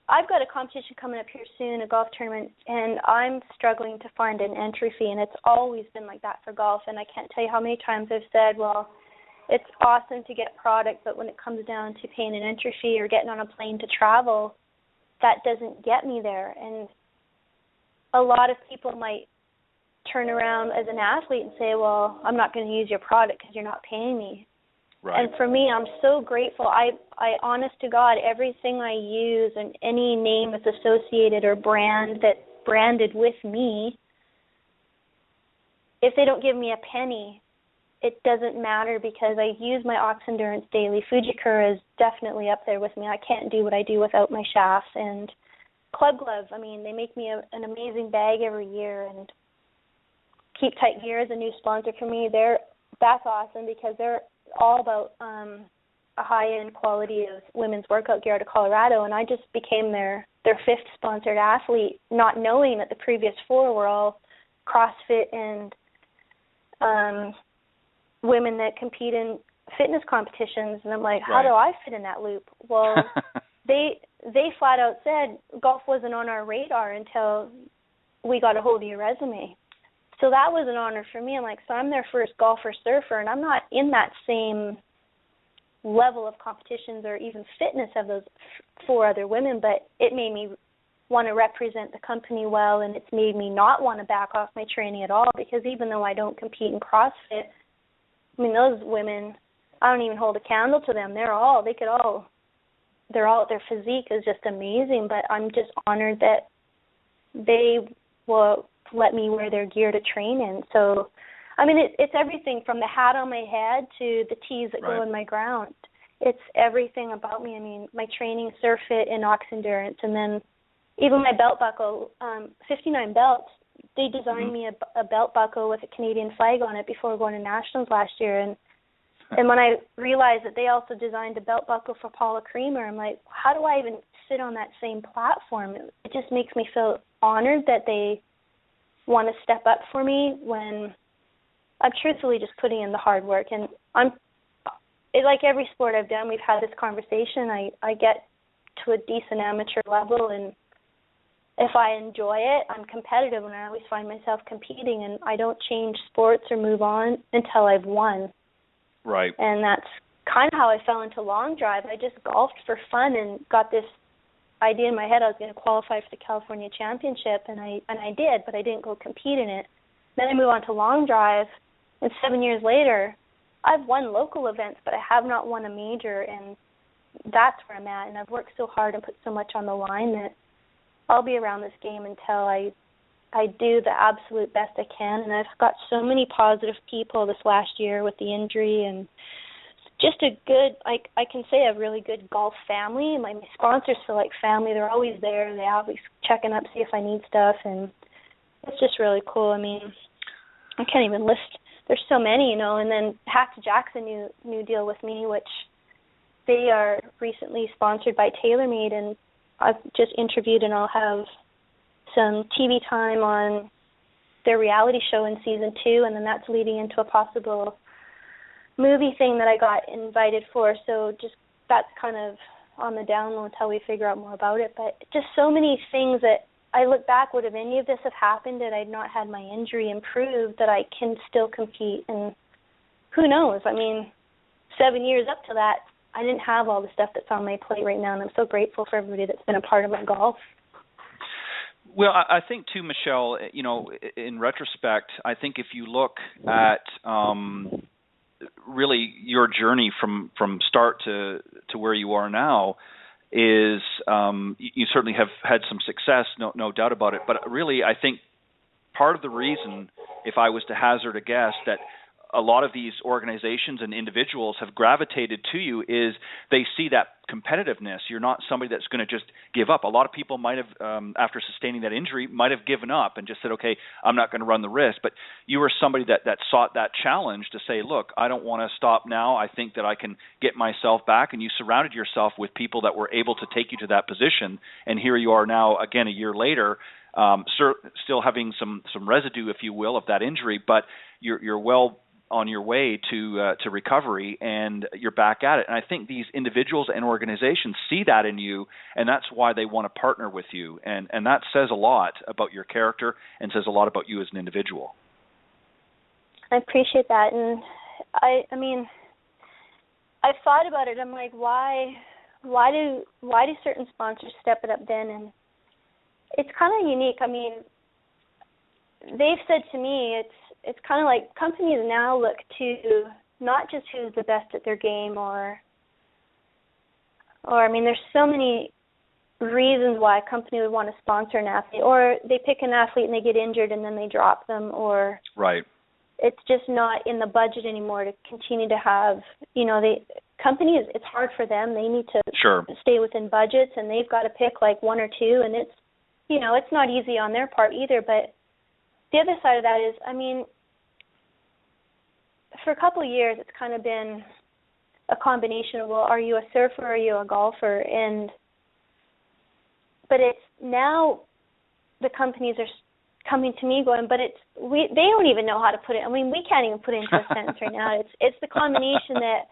I've got a competition coming up here soon, a golf tournament, and I'm struggling to find an entry fee, and it's always been like that for golf. And I can't tell you how many times I've said, well, it's awesome to get product, but when it comes down to paying an entry fee or getting on a plane to travel, that doesn't get me there. And a lot of people might turn around as an athlete and say, well, I'm not going to use your product because you're not paying me. Right. And for me, I'm so grateful. I honest to God, everything I use and any name that's associated or that's branded with me, if they don't give me a penny, it doesn't matter because I use my Ox Endurance daily. Fujikura is definitely up there with me. I can't do what I do without my shafts. And Club Glove, they make me an amazing bag every year. And Keep Tight Gear is a new sponsor for me. That's awesome because they're all about a high-end quality of women's workout gear out of Colorado, and I just became their fifth sponsored athlete, not knowing that the previous four were all CrossFit and women that compete in fitness competitions. And I'm like, how do I fit in that loop? Well, they flat out said golf wasn't on our radar until we got a hold of your resume. So that was an honor for me. I'm like, so I'm their first golfer surfer, and I'm not in that same level of competitions or even fitness of those four other women, but it made me want to represent the company well, and it's made me not want to back off my training at all because even though I don't compete in CrossFit, those women, I don't even hold a candle to them. Their physique is just amazing, but I'm just honored that they will let me wear their gear to train in. So, it's everything from the hat on my head to the tees that go in my ground. It's everything about me. My training, surf fit, and Ox Endurance, and then even my belt buckle, 59 belts, they designed me a belt buckle with a Canadian flag on it before going to Nationals last year. And when I realized that they also designed a belt buckle for Paula Creamer, I'm like, how do I even sit on that same platform? It just makes me feel honored that they want to step up for me when I'm truthfully just putting in the hard work. And like every sport I've done, we've had this conversation. I get to a decent amateur level, and if I enjoy it, I'm competitive, and I always find myself competing, and I don't change sports or move on until I've won. Right. And that's kind of how I fell into long drive. I just golfed for fun and got this idea in my head I was going to qualify for the California Championship, and I did, but I didn't go compete in it. Then I moved on to long drive, and 7 years later, I've won local events, but I have not won a major, and that's where I'm at. And I've worked so hard and put so much on the line that I'll be around this game until I do the absolute best I can. And I've got so many positive people this last year with the injury, and just a good, I can say a really good golf family. My sponsors feel like family. They're always there. They always checking up, see if I need stuff, and it's just really cool. I can't even list. There's so many, and then Hats Jackson new deal with me, which they are recently sponsored by TaylorMade, and I've just interviewed, and I'll have some TV time on their reality show in season 2, and then that's leading into a possible movie thing that I got invited for. So just that's kind of on the down low until we figure out more about it. But just so many things that I look back, would have any of this have happened had I not had my injury improved, that I can still compete? And who knows? 7 years up to that, I didn't have all the stuff that's on my plate right now, and I'm so grateful for everybody that's been a part of my golf. Well, I think too, Michelle, in retrospect, I think if you look at really your journey from start to where you are now, is you certainly have had some success, no doubt about it. But really, I think part of the reason, if I was to hazard a guess, that a lot of these organizations and individuals have gravitated to you is they see that competitiveness. You're not somebody that's going to just give up. A lot of people might have, after sustaining that injury, might have given up and just said, okay, I'm not going to run the risk. But you were somebody that sought that challenge to say, look, I don't want to stop now. I think that I can get myself back. And you surrounded yourself with people that were able to take you to that position. And here you are now, again, a year later, still having some residue, if you will, of that injury, but you're well on your way to recovery, and you're back at it. And I think these individuals and organizations see that in you, and that's why they want to partner with you. And that says a lot about your character and says a lot about you as an individual. I appreciate that. And I mean, I've thought about it. I'm like, why do certain sponsors step it up then? And it's kind of unique. I mean, they've said to me, it's kind of like companies now look to not just who's the best at their game, or I mean, there's so many reasons why a company would want to sponsor an athlete, or they pick an athlete and they get injured and then they drop them, or right. It's just not in the budget anymore to continue to have, companies, it's hard for them. They need to stay within budgets, and they've got to pick like one or two, and it's, it's not easy on their part either. But the other side of that is, I mean, for a couple of years, it's kind of been a combination of, well, are you a surfer or are you a golfer? But it's now the companies are coming to me going, but they don't even know how to put it. I mean, we can't even put it into a sentence right now. It's the combination that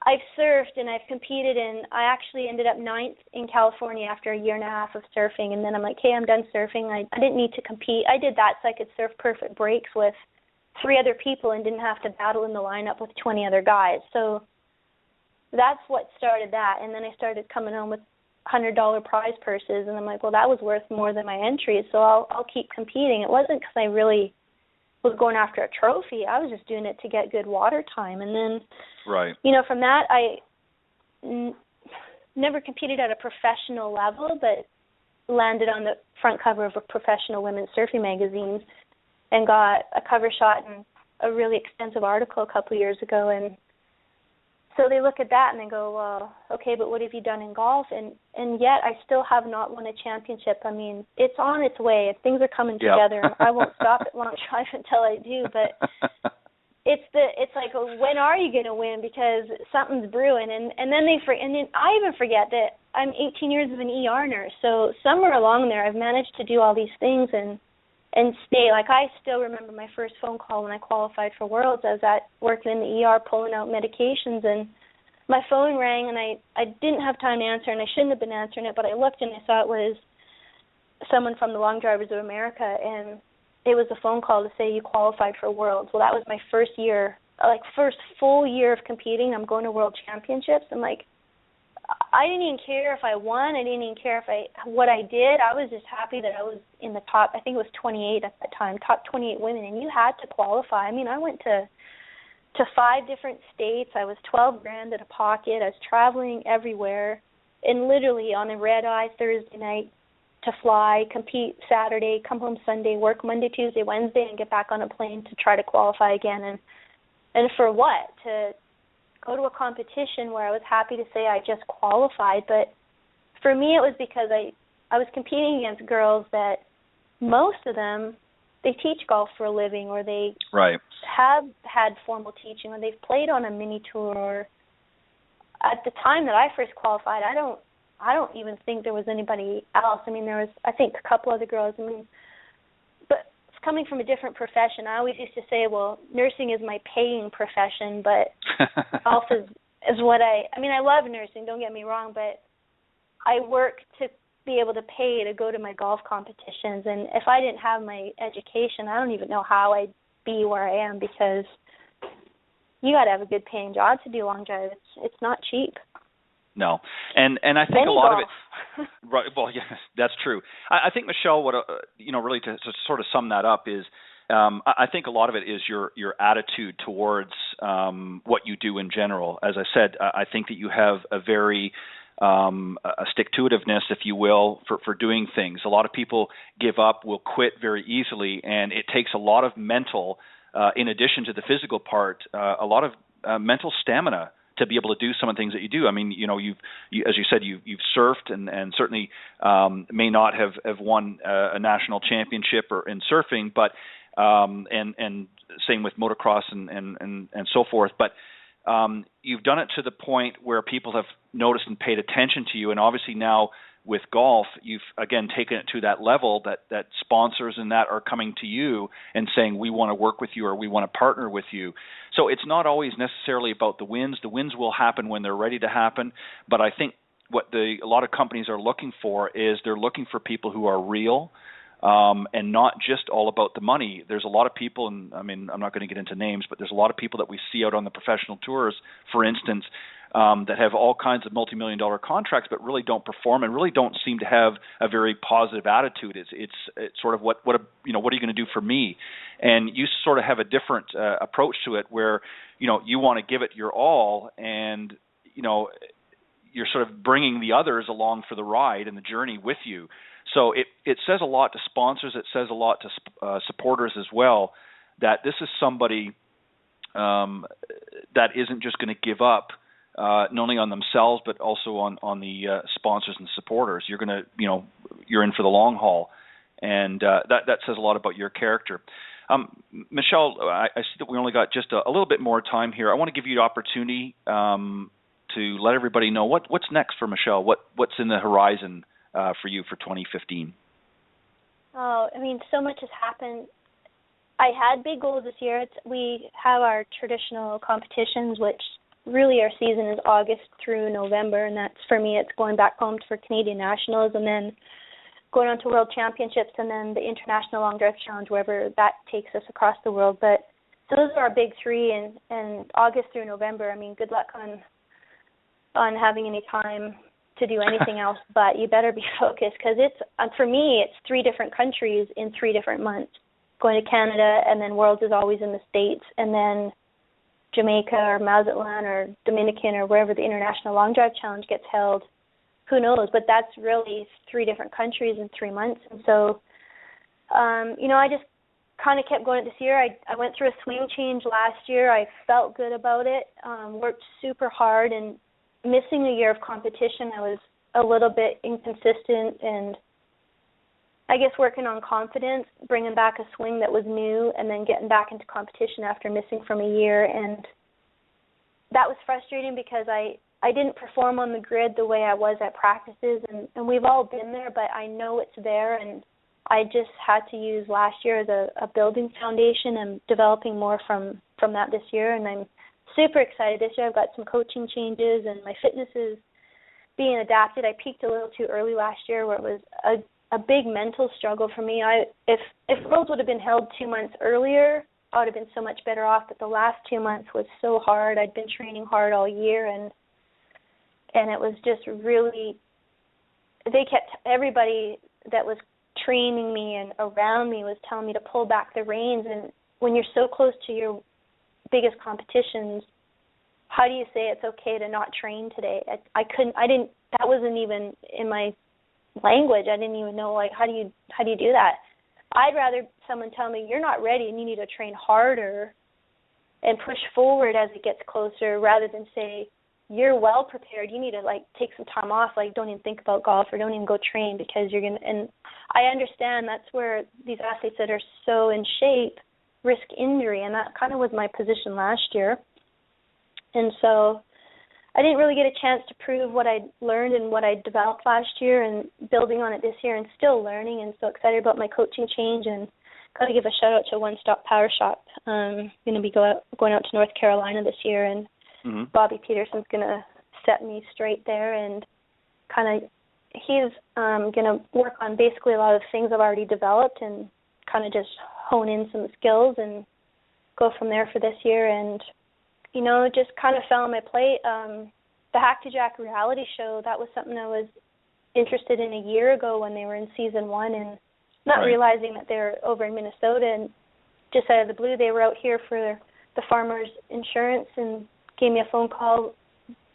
I've surfed and I've competed, and I actually ended up 9th in California after a year and a half of surfing, and then I'm like, hey, I'm done surfing. I didn't need to compete. I did that so I could surf perfect breaks with 3 other people and didn't have to battle in the lineup with 20 other guys. So that's what started that, and then I started coming home with $100 prize purses, and I'm like, well, that was worth more than my entry, so I'll keep competing. It wasn't because I really was going after a trophy. I was just doing it to get good water time. And then, from that, I never competed at a professional level, but landed on the front cover of a professional women's surfing magazine and got a cover shot in a really extensive article a couple of years ago. And so they look at that and they go, well, okay, but what have you done in golf? And yet I still have not won a championship. I mean, it's on its way. Things are coming together. I won't stop at Long Drive until I do. But it's like, when are you going to win? Because something's brewing. And then I even forget that I'm 18 years of an ER nurse. So somewhere along there, I've managed to do all these things and stay. Like, I still remember my first phone call when I qualified for Worlds. I was working in the ER pulling out medications, and my phone rang, and I didn't have time to answer, and I shouldn't have been answering it, but I looked and I saw it was someone from the Long Drivers of America, and it was a phone call to say you qualified for Worlds. Well, that was my first full year of competing. I'm going to World Championships. I'm like, I didn't even care if I won. I didn't even care what I did. I was just happy that I was in the top. I think it was 28 at that time, top 28 women, and you had to qualify. I mean, I went to 5 different states. I was $12,000 in a pocket. I was traveling everywhere, and literally on a red eye Thursday night to fly, compete Saturday, come home Sunday, work Monday, Tuesday, Wednesday, and get back on a plane to try to qualify again. And for what? To go to a competition where I was happy to say I just qualified, but for me it was because I was competing against girls that most of them, they teach golf for a living, or they have had formal teaching, or they've played on a mini tour. Or at the time that I first qualified, I don't even think there was anybody else. I mean, there was, I think, a couple other girls. I mean, but coming from a different profession, I always used to say, well, nursing is my paying profession, but golf is what I mean, I love nursing, don't get me wrong, but I work to be able to pay to go to my golf competitions, and if I didn't have my education, I don't even know how I'd be where I am, because you got to have a good paying job to do long drive. It's not cheap. No, and I think a lot of it. Right. Well, yes, that's true. I think, Michelle, what really to sort of sum that up is, I think a lot of it is your attitude towards what you do in general. As I said, I think that you have a very a stick-to-itiveness, if you will, for doing things. A lot of people give up, will quit very easily, and it takes a lot of mental, in addition to the physical part, a lot of mental stamina to be able to do some of the things that you do. I mean, you've as you said, you've surfed and certainly may not have won a national championship or in surfing, but and same with motocross and so forth. But you've done it to the point where people have noticed and paid attention to you, and obviously now with golf, you've again taken it to that level that sponsors and that are coming to you and saying, we want to work with you or we want to partner with you. So it's not always necessarily about the wins. The wins will happen when they're ready to happen. But I think what a lot of companies are looking for is they're looking for people who are real, and not just all about the money. There's a lot of people, and I mean, I'm not going to get into names, but there's a lot of people that we see out on the professional tours, for instance, that have all kinds of multi-million-dollar contracts, but really don't perform and really don't seem to have a very positive attitude. It's sort of what are you going to do for me? And you sort of have a different approach to it, where you want to give it your all, and you're sort of bringing the others along for the ride and the journey with you. So it says a lot to sponsors. It says a lot to supporters as well, that this is somebody that isn't just going to give up, not only on themselves but also on the sponsors and supporters. You're going to, you're in for the long haul, and that says a lot about your character. Michelle, I see that we only got just a little bit more time here. I want to give you the opportunity to let everybody know what's next for Michelle. What's in the horizon for you for 2015? Oh, I mean, so much has happened. I had big goals this year. We have our traditional competitions, which really our season is August through November, and that's, for me, it's going back home for Canadian Nationals and then going on to World Championships and then the International Long Drive Challenge, wherever that takes us across the world. But so those are our big three, and August through November, I mean, good luck on having any time to do anything else, but you better be focused, because for me, it's 3 different countries in 3 different months. Going to Canada, and then Worlds is always in the States, and then Jamaica or Mazatlan or Dominican or wherever the International Long Drive Challenge gets held. Who knows? But that's really 3 different countries in 3 months. And so, I just kind of kept going this year. I went through a swing change last year. I felt good about it, worked super hard, and missing a year of competition, I was a little bit inconsistent, and I guess working on confidence, bringing back a swing that was new, and then getting back into competition after missing from a year. And that was frustrating because I didn't perform on the grid the way I was at practices, and we've all been there, but I know it's there, and I just had to use last year as a building foundation and developing more from that this year. And I'm super excited this year. I've got some coaching changes, and my fitness is being adapted. I peaked a little too early last year, where it was a big mental struggle for me. If Worlds would have been held 2 months earlier, I would have been so much better off. But the last 2 months was so hard. I'd been training hard all year, and it was just really. Everybody that was training me and around me was telling me to pull back the reins. And when you're so close to your biggest competitions, how do you say it's okay to not train today? That wasn't even in my language. I didn't even know, like, how do you do that? I'd rather someone tell me you're not ready and you need to train harder and push forward as it gets closer, rather than say you're well prepared, you need to take some time off, don't even think about golf or don't even go train, because you're going to. And I understand that's where these athletes that are so in shape risk injury, and that kind of was my position last year. And so I didn't really get a chance to prove what I'd learned and what I'd developed last year, and building on it this year, and still learning, and so excited about my coaching change. And got to give a shout out to One Stop Power Shop. Going to be going out to North Carolina this year, and Bobby Peterson's going to set me straight there, and he's going to work on basically a lot of things I've already developed, and kind of just hone in some skills and go from there for this year. And just kind of fell on my plate. The Hack to Jack reality show, that was something I was interested in a year ago when they were in season 1, and not realizing that they're over in Minnesota, and just out of the blue they were out here for the farmers insurance and gave me a phone call.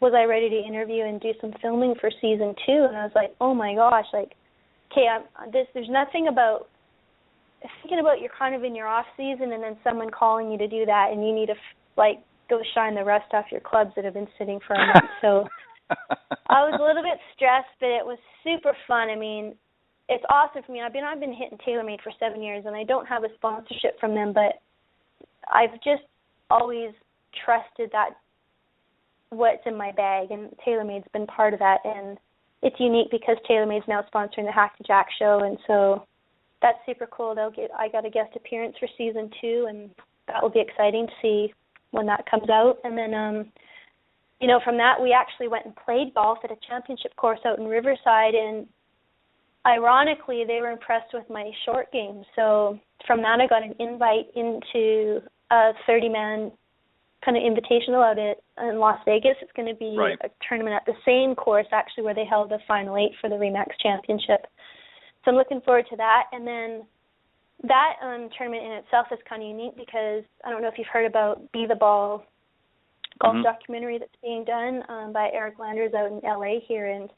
Was I ready to interview and do some filming for season 2? And I was like, oh my gosh, okay, there's nothing about thinking about you're kind of in your off season and then someone calling you to do that, and you need to go shine the rust off your clubs that have been sitting for a month. So I was a little bit stressed, but it was super fun. I mean, it's awesome for me. I've been hitting TaylorMade for 7 years, and I don't have a sponsorship from them, but I've just always trusted that what's in my bag, and TaylorMade's been part of that. And it's unique because TaylorMade's now sponsoring the Hack to Jack show, and so that's super cool. I got a guest appearance for season 2, and that will be exciting to see when that comes out. And then, from that, we actually went and played golf at a championship course out in Riverside, and ironically, they were impressed with my short game. So from that, I got an invite into a 30-man kind of invitational out in Las Vegas. It's going to be a tournament at the same course, actually, where they held the Final 8 for the RE/MAX Championship. So I'm looking forward to that. And then that tournament in itself is kind of unique because I don't know if you've heard about Be the Ball golf documentary that's being done by Eric Landers out in LA here, and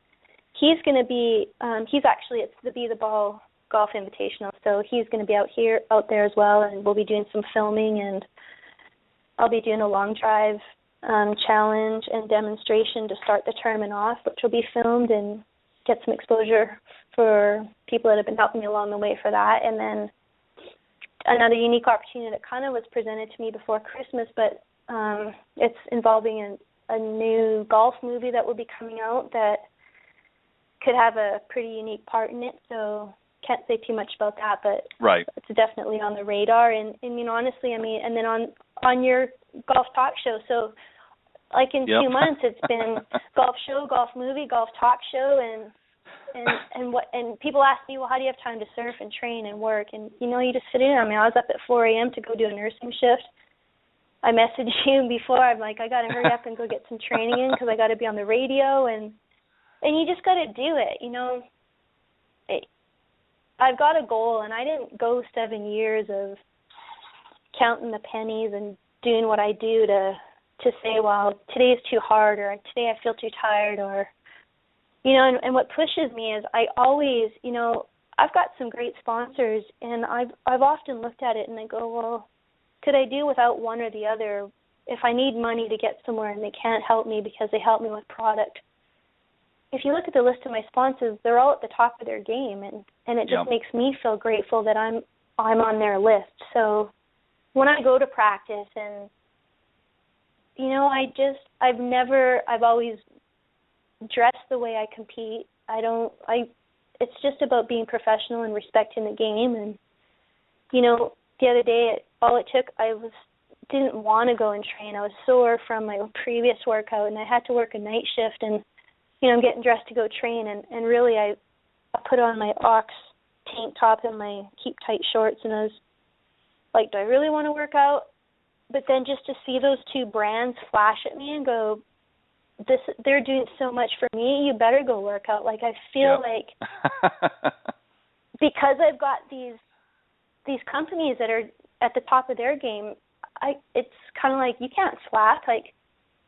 he's going to be it's the Be the Ball Golf Invitational, so he's going to be out there as well, and we'll be doing some filming, and I'll be doing a long drive challenge and demonstration to start the tournament off, which will be filmed and get some exposure for people that have been helping me along the way for that. And then another unique opportunity that kind of was presented to me before Christmas, but it's involving a new golf movie that will be coming out that could have a pretty unique part in it, so can't say too much about that, but it's definitely on the radar. And honestly, and then on your golf talk show, so like in 2 months, it's been golf show, golf movie, golf talk show, and people ask me, well, how do you have time to surf and train and work? And you just fit in. I was up at 4 a.m. to go do a nursing shift. I messaged you before. I'm like, I got to hurry up and go get some training in because I got to be on the radio, and you just got to do it. I've got a goal, and I didn't go 7 years of counting the pennies and doing what I do to say, well, today's too hard, or today I feel too tired, or and what pushes me is I always, I've got some great sponsors, and I've often looked at it and I go, well, could I do without one or the other? If I need money to get somewhere and they can't help me because they help me with product. If you look at the list of my sponsors, they're all at the top of their game, and it just makes me feel grateful that I'm on their list. So when I go to practice, and I've always dressed the way I compete. It's just about being professional and respecting the game. And the other day, all it took, didn't want to go and train. I was sore from my previous workout, and I had to work a night shift, and I'm getting dressed to go train, and really I put on my Ox tank top and my keep tight shorts, and I was like, do I really want to work out? But then just to see those two brands flash at me and go, they're doing so much for me, you better go work out. Like, I feel like because I've got these companies that are at the top of their game, it's kind of like you can't slack. Like,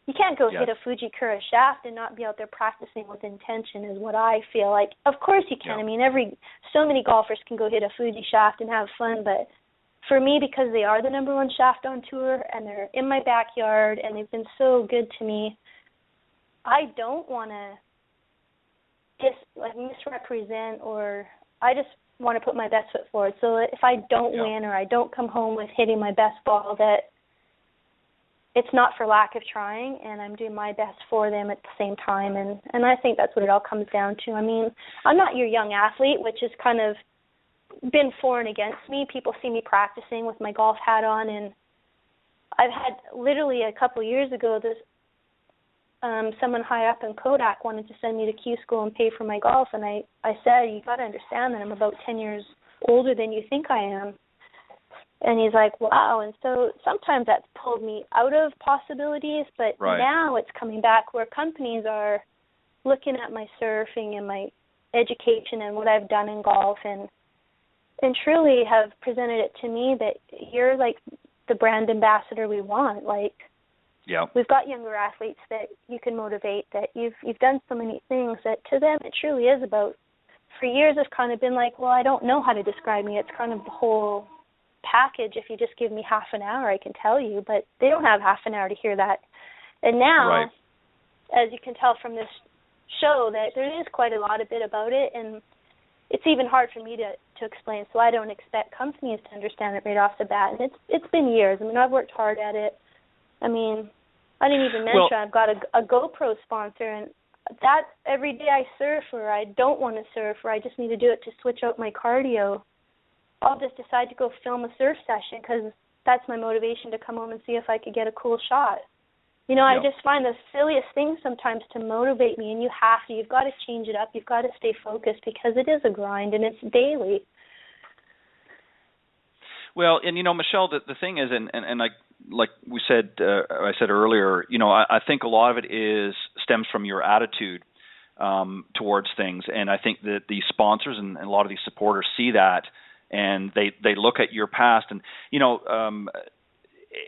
you can't go hit a Fujikura shaft and not be out there practicing with intention is what I feel like. Of course you can. So many golfers can go hit a Fuji shaft and have fun, but for me, because they are the number one shaft on tour and they're in my backyard and they've been so good to me, I don't want to just misrepresent, or I just want to put my best foot forward. So if I don't win or I don't come home with hitting my best ball, that it's not for lack of trying, and I'm doing my best for them at the same time. And I think that's what it all comes down to. I'm not your young athlete, which has kind of been foreign against me. People see me practicing with my golf hat on, and I've had literally a couple of years ago someone high up in Kodak wanted to send me to Q school and pay for my golf, and I said, you got to understand that I'm about 10 years older than you think I am. And he's like, wow. And so sometimes that's pulled me out of possibilities, but now it's coming back where companies are looking at my surfing and my education and what I've done in golf, and truly have presented it to me that you're like the brand ambassador we want. Like, we've got younger athletes that you can motivate, that you've done so many things that to them it truly is about. For years I've kind of been like, well, I don't know how to describe me. It's kind of the whole package. If you just give me half an hour, I can tell you, but they don't have half an hour to hear that. And now, as you can tell from this show, that there is quite a bit about it, and it's even hard for me to explain, so I don't expect companies to understand it right off the bat. And it's been years. I've worked hard at it. I didn't even mention I've got a GoPro sponsor, and that's every day I surf or I don't want to surf or I just need to do it to switch out my cardio. I'll just decide to go film a surf session because that's my motivation to come home and see if I could get a cool shot. I just find the silliest things sometimes to motivate me, and you've got to change it up. You've got to stay focused because it is a grind and it's daily. Well, and Michelle, the thing is, and like we said, I said earlier, I think a lot of it stems from your attitude towards things, and I think that the sponsors and a lot of these supporters see that, and they look at your past, and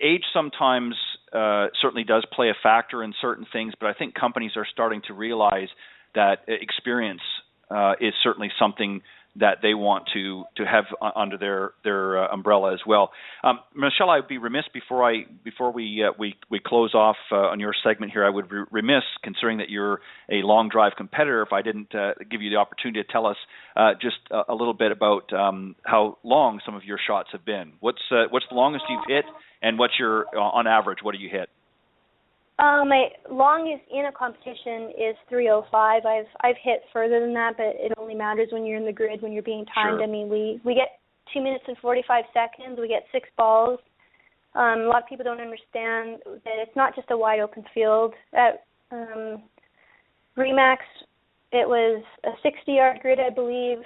age sometimes certainly does play a factor in certain things, but I think companies are starting to realize that experience is certainly something that they want to have under their umbrella as well. Michelle, I'd be remiss before we close off on your segment here. I would be remiss, considering that you're a long drive competitor, if I didn't give you the opportunity to tell us just a little bit about how long some of your shots have been. What's the longest you've hit, and what's your on average? What do you hit? My longest in a competition is 3:05. I've hit further than that, but it only matters when you're in the grid, when you're being timed. Sure. I mean, we get 2 minutes and 45 seconds. We get 6 balls. A lot of people don't understand that it's not just a wide open field. At Remax, it was a 60-yard grid, I believe.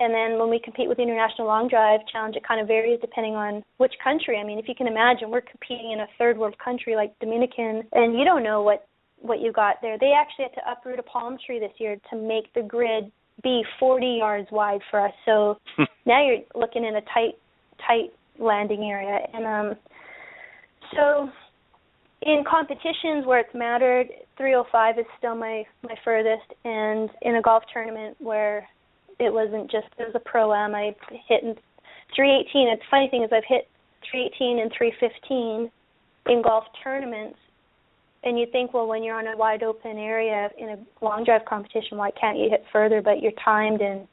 And then when we compete with the International Long Drive Challenge, it kind of varies depending on which country. I mean, if you can imagine, we're competing in a third world country like Dominican, and you don't know what you got there. They actually had to uproot a palm tree this year to make the grid be 40 yards wide for us. So now you're looking in a tight landing area. And so in competitions where it's mattered, 3:05 is still my furthest. And in a golf tournament where it was a pro-am, I hit in 3:18. And the funny thing is I've hit 3:18 and 3:15 in golf tournaments. And you think, well, when you're on a wide open area in a long drive competition, why can't you hit further? But you're timed, and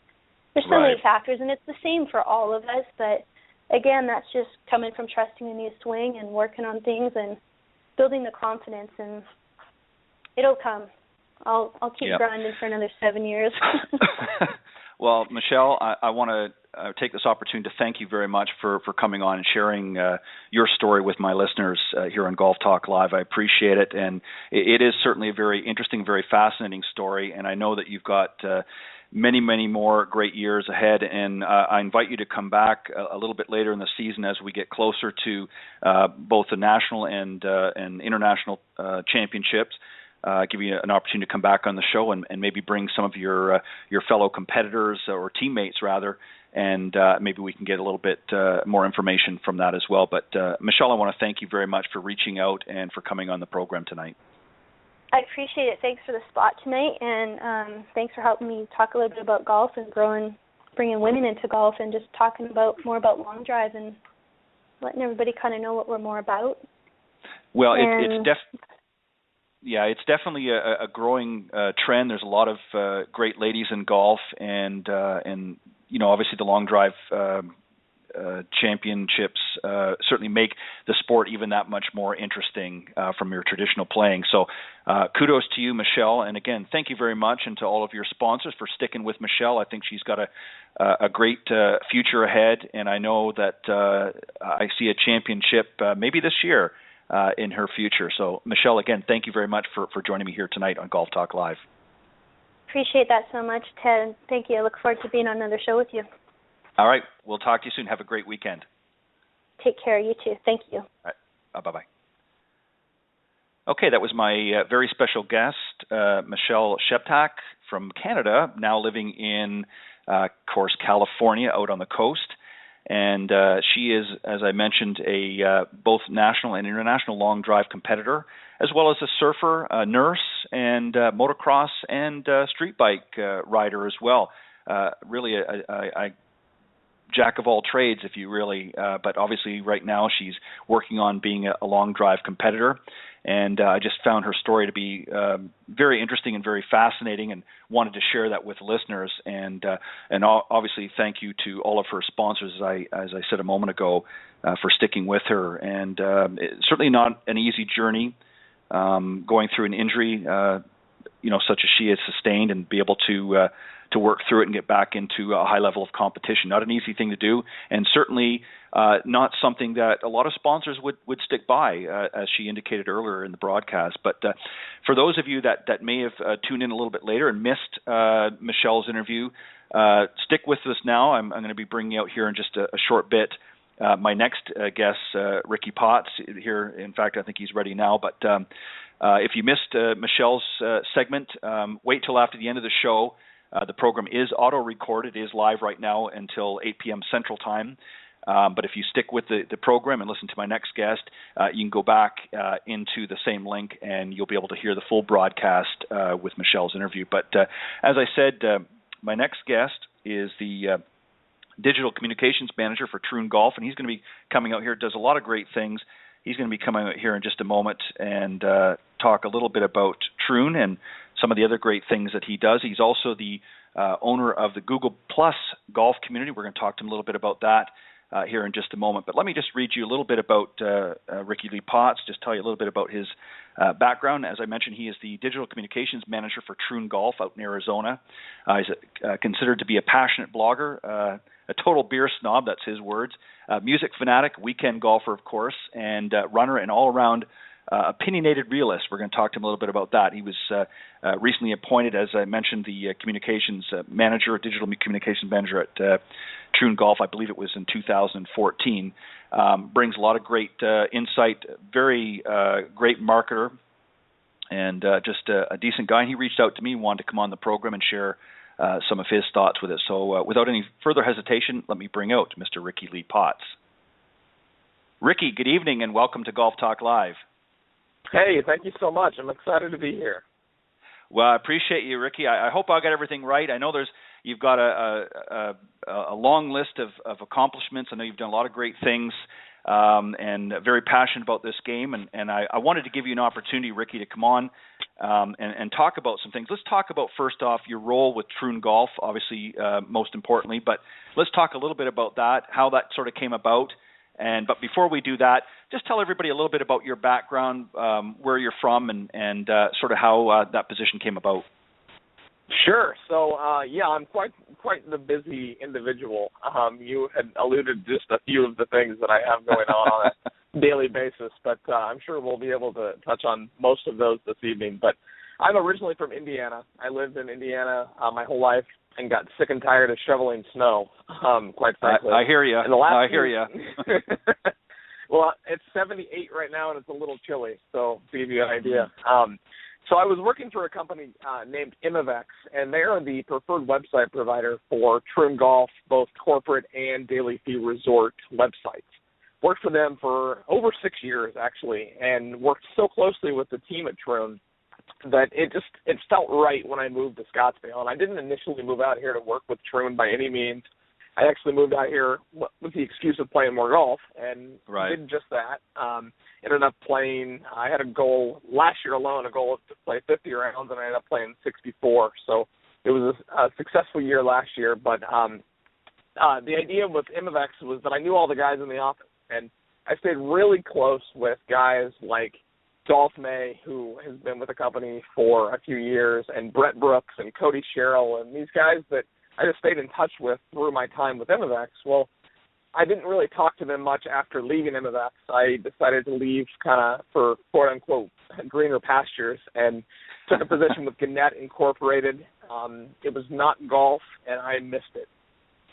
there's so many factors. And it's the same for all of us. But, again, that's just coming from trusting a new swing and working on things and building the confidence. And it'll come. I'll keep grinding for another 7 years. Well, Michelle, I want to take this opportunity to thank you very much for coming on and sharing your story with my listeners here on Golf Talk Live. I appreciate it, and it is certainly a very interesting, very fascinating story, and I know that you've got many, many more great years ahead, and I invite you to come back a little bit later in the season as we get closer to both the national and international championships. Give you an opportunity to come back on the show and maybe bring some of your fellow competitors or teammates rather, and maybe we can get a little bit more information from that as well. But Michelle, I want to thank you very much for reaching out and for coming on the program tonight. I appreciate it. Thanks for the spot tonight, and thanks for helping me talk a little bit about golf and bringing women into golf and just talking more about long drive and letting everybody kind of know what we're more about. Well, it's definitely a growing trend. There's a lot of great ladies in golf, and obviously the long drive championships certainly make the sport even that much more interesting from your traditional playing. So kudos to you, Michelle, and again, thank you very much, and to all of your sponsors for sticking with Michelle. I think she's got a great future ahead, and I know that I see a championship maybe this year in her future. So, Michelle, again, thank you very much for joining me here tonight on Golf Talk Live. Appreciate that so much, Ted, and thank you. I look forward to being on another show with you. All right. We'll talk to you soon. Have a great weekend. Take care. You too. Thank you. All right. Bye-bye. Okay, that was my very special guest, Michelle Sheptak from Canada, now living in, of course, California, out on the coast. And she is, as I mentioned, a both national and international long drive competitor, as well as a surfer, a nurse, and motocross and street bike rider as well. Really a jack of all trades, if you really. But obviously, right now she's working on being a long drive competitor. And I just found her story to be very interesting and very fascinating, and wanted to share that with listeners. And obviously, thank you to all of her sponsors, as I said a moment ago, for sticking with her. And it's certainly not an easy journey going through an injury, such as she has sustained, and be able to work through it and get back into a high level of competition. Not an easy thing to do, and certainly not something that a lot of sponsors would stick by, as she indicated earlier in the broadcast. But for those of you that may have tuned in a little bit later and missed Michelle's interview, stick with us now. I'm going to be bringing out here in just a short bit my next guest, Ricky Potts, here. In fact, I think he's ready now. But if you missed Michelle's segment, wait till after the end of the show. The program is auto-recorded. It is live right now until 8 p.m. Central Time. But if you stick with the program and listen to my next guest, you can go back into the same link and you'll be able to hear the full broadcast with Michelle's interview. But as I said, my next guest is the digital communications manager for Troon Golf, and he's going to be coming out here. Does a lot of great things. He's going to be coming out here in just a moment and talk a little bit about Troon and some of the other great things that he does. He's also the owner of the Google Plus golf community. We're going to talk to him a little bit about that here in just a moment. But let me just read you a little bit about Ricky Lee Potts, just tell you a little bit about his background. As I mentioned, he is the digital communications manager for Troon Golf out in Arizona. He's considered to be a passionate blogger, a total beer snob, that's his words, music fanatic, weekend golfer, of course, and runner and all-around opinionated realist. We're going to talk to him a little bit about that. He was recently appointed, as I mentioned, the communications manager, digital communications manager at Troon Golf. I believe it was in 2014. Brings a lot of great insight, very great marketer, and just a decent guy. And he reached out to me, wanted to come on the program and share some of his thoughts with us. So without any further hesitation, let me bring out Mr. Ricky Lee Potts. Ricky, good evening and welcome to Golf Talk Live. Hey, thank you so much. I'm excited to be here. Well, I appreciate you, Ricky. I hope I got everything right. I know you've got a long list of accomplishments. I know you've done a lot of great things and very passionate about this game. And I wanted to give you an opportunity, Ricky, to come on and talk about some things. Let's talk about, first off, your role with Troon Golf, obviously most importantly. But let's talk a little bit about that, how that sort of came about. But before we do that, just tell everybody a little bit about your background, where you're from, and sort of how that position came about. Sure. So, I'm quite the busy individual. You had alluded to just a few of the things that I have going on a daily basis, but I'm sure we'll be able to touch on most of those this evening. But I'm originally from Indiana. I lived in Indiana my whole life and got sick and tired of shoveling snow, quite frankly. I hear you. I hear you. Well, it's 78 right now, and it's a little chilly, so to give you an idea. So I was working for a company named Imavex, and they are the preferred website provider for Troon Golf, both corporate and daily fee resort websites. Worked for them for over 6 years, actually, and worked so closely with the team at Troon that it felt right when I moved to Scottsdale. And I didn't initially move out here to work with Troon by any means. I actually moved out here with the excuse of playing more golf, and did just that. Ended up playing, I had a goal last year alone, a goal to play 50 rounds, and I ended up playing 64. So it was a successful year last year. But the idea with Imavex was that I knew all the guys in the office, and I stayed really close with guys like Dolph May, who has been with the company for a few years, and Brett Brooks and Cody Sherrill, and these guys that I just stayed in touch with through my time with Imavex. Well, I didn't really talk to them much after leaving Imavex. I decided to leave kind of for quote-unquote greener pastures and took a position with Gannett Incorporated. It was not golf, and I missed it.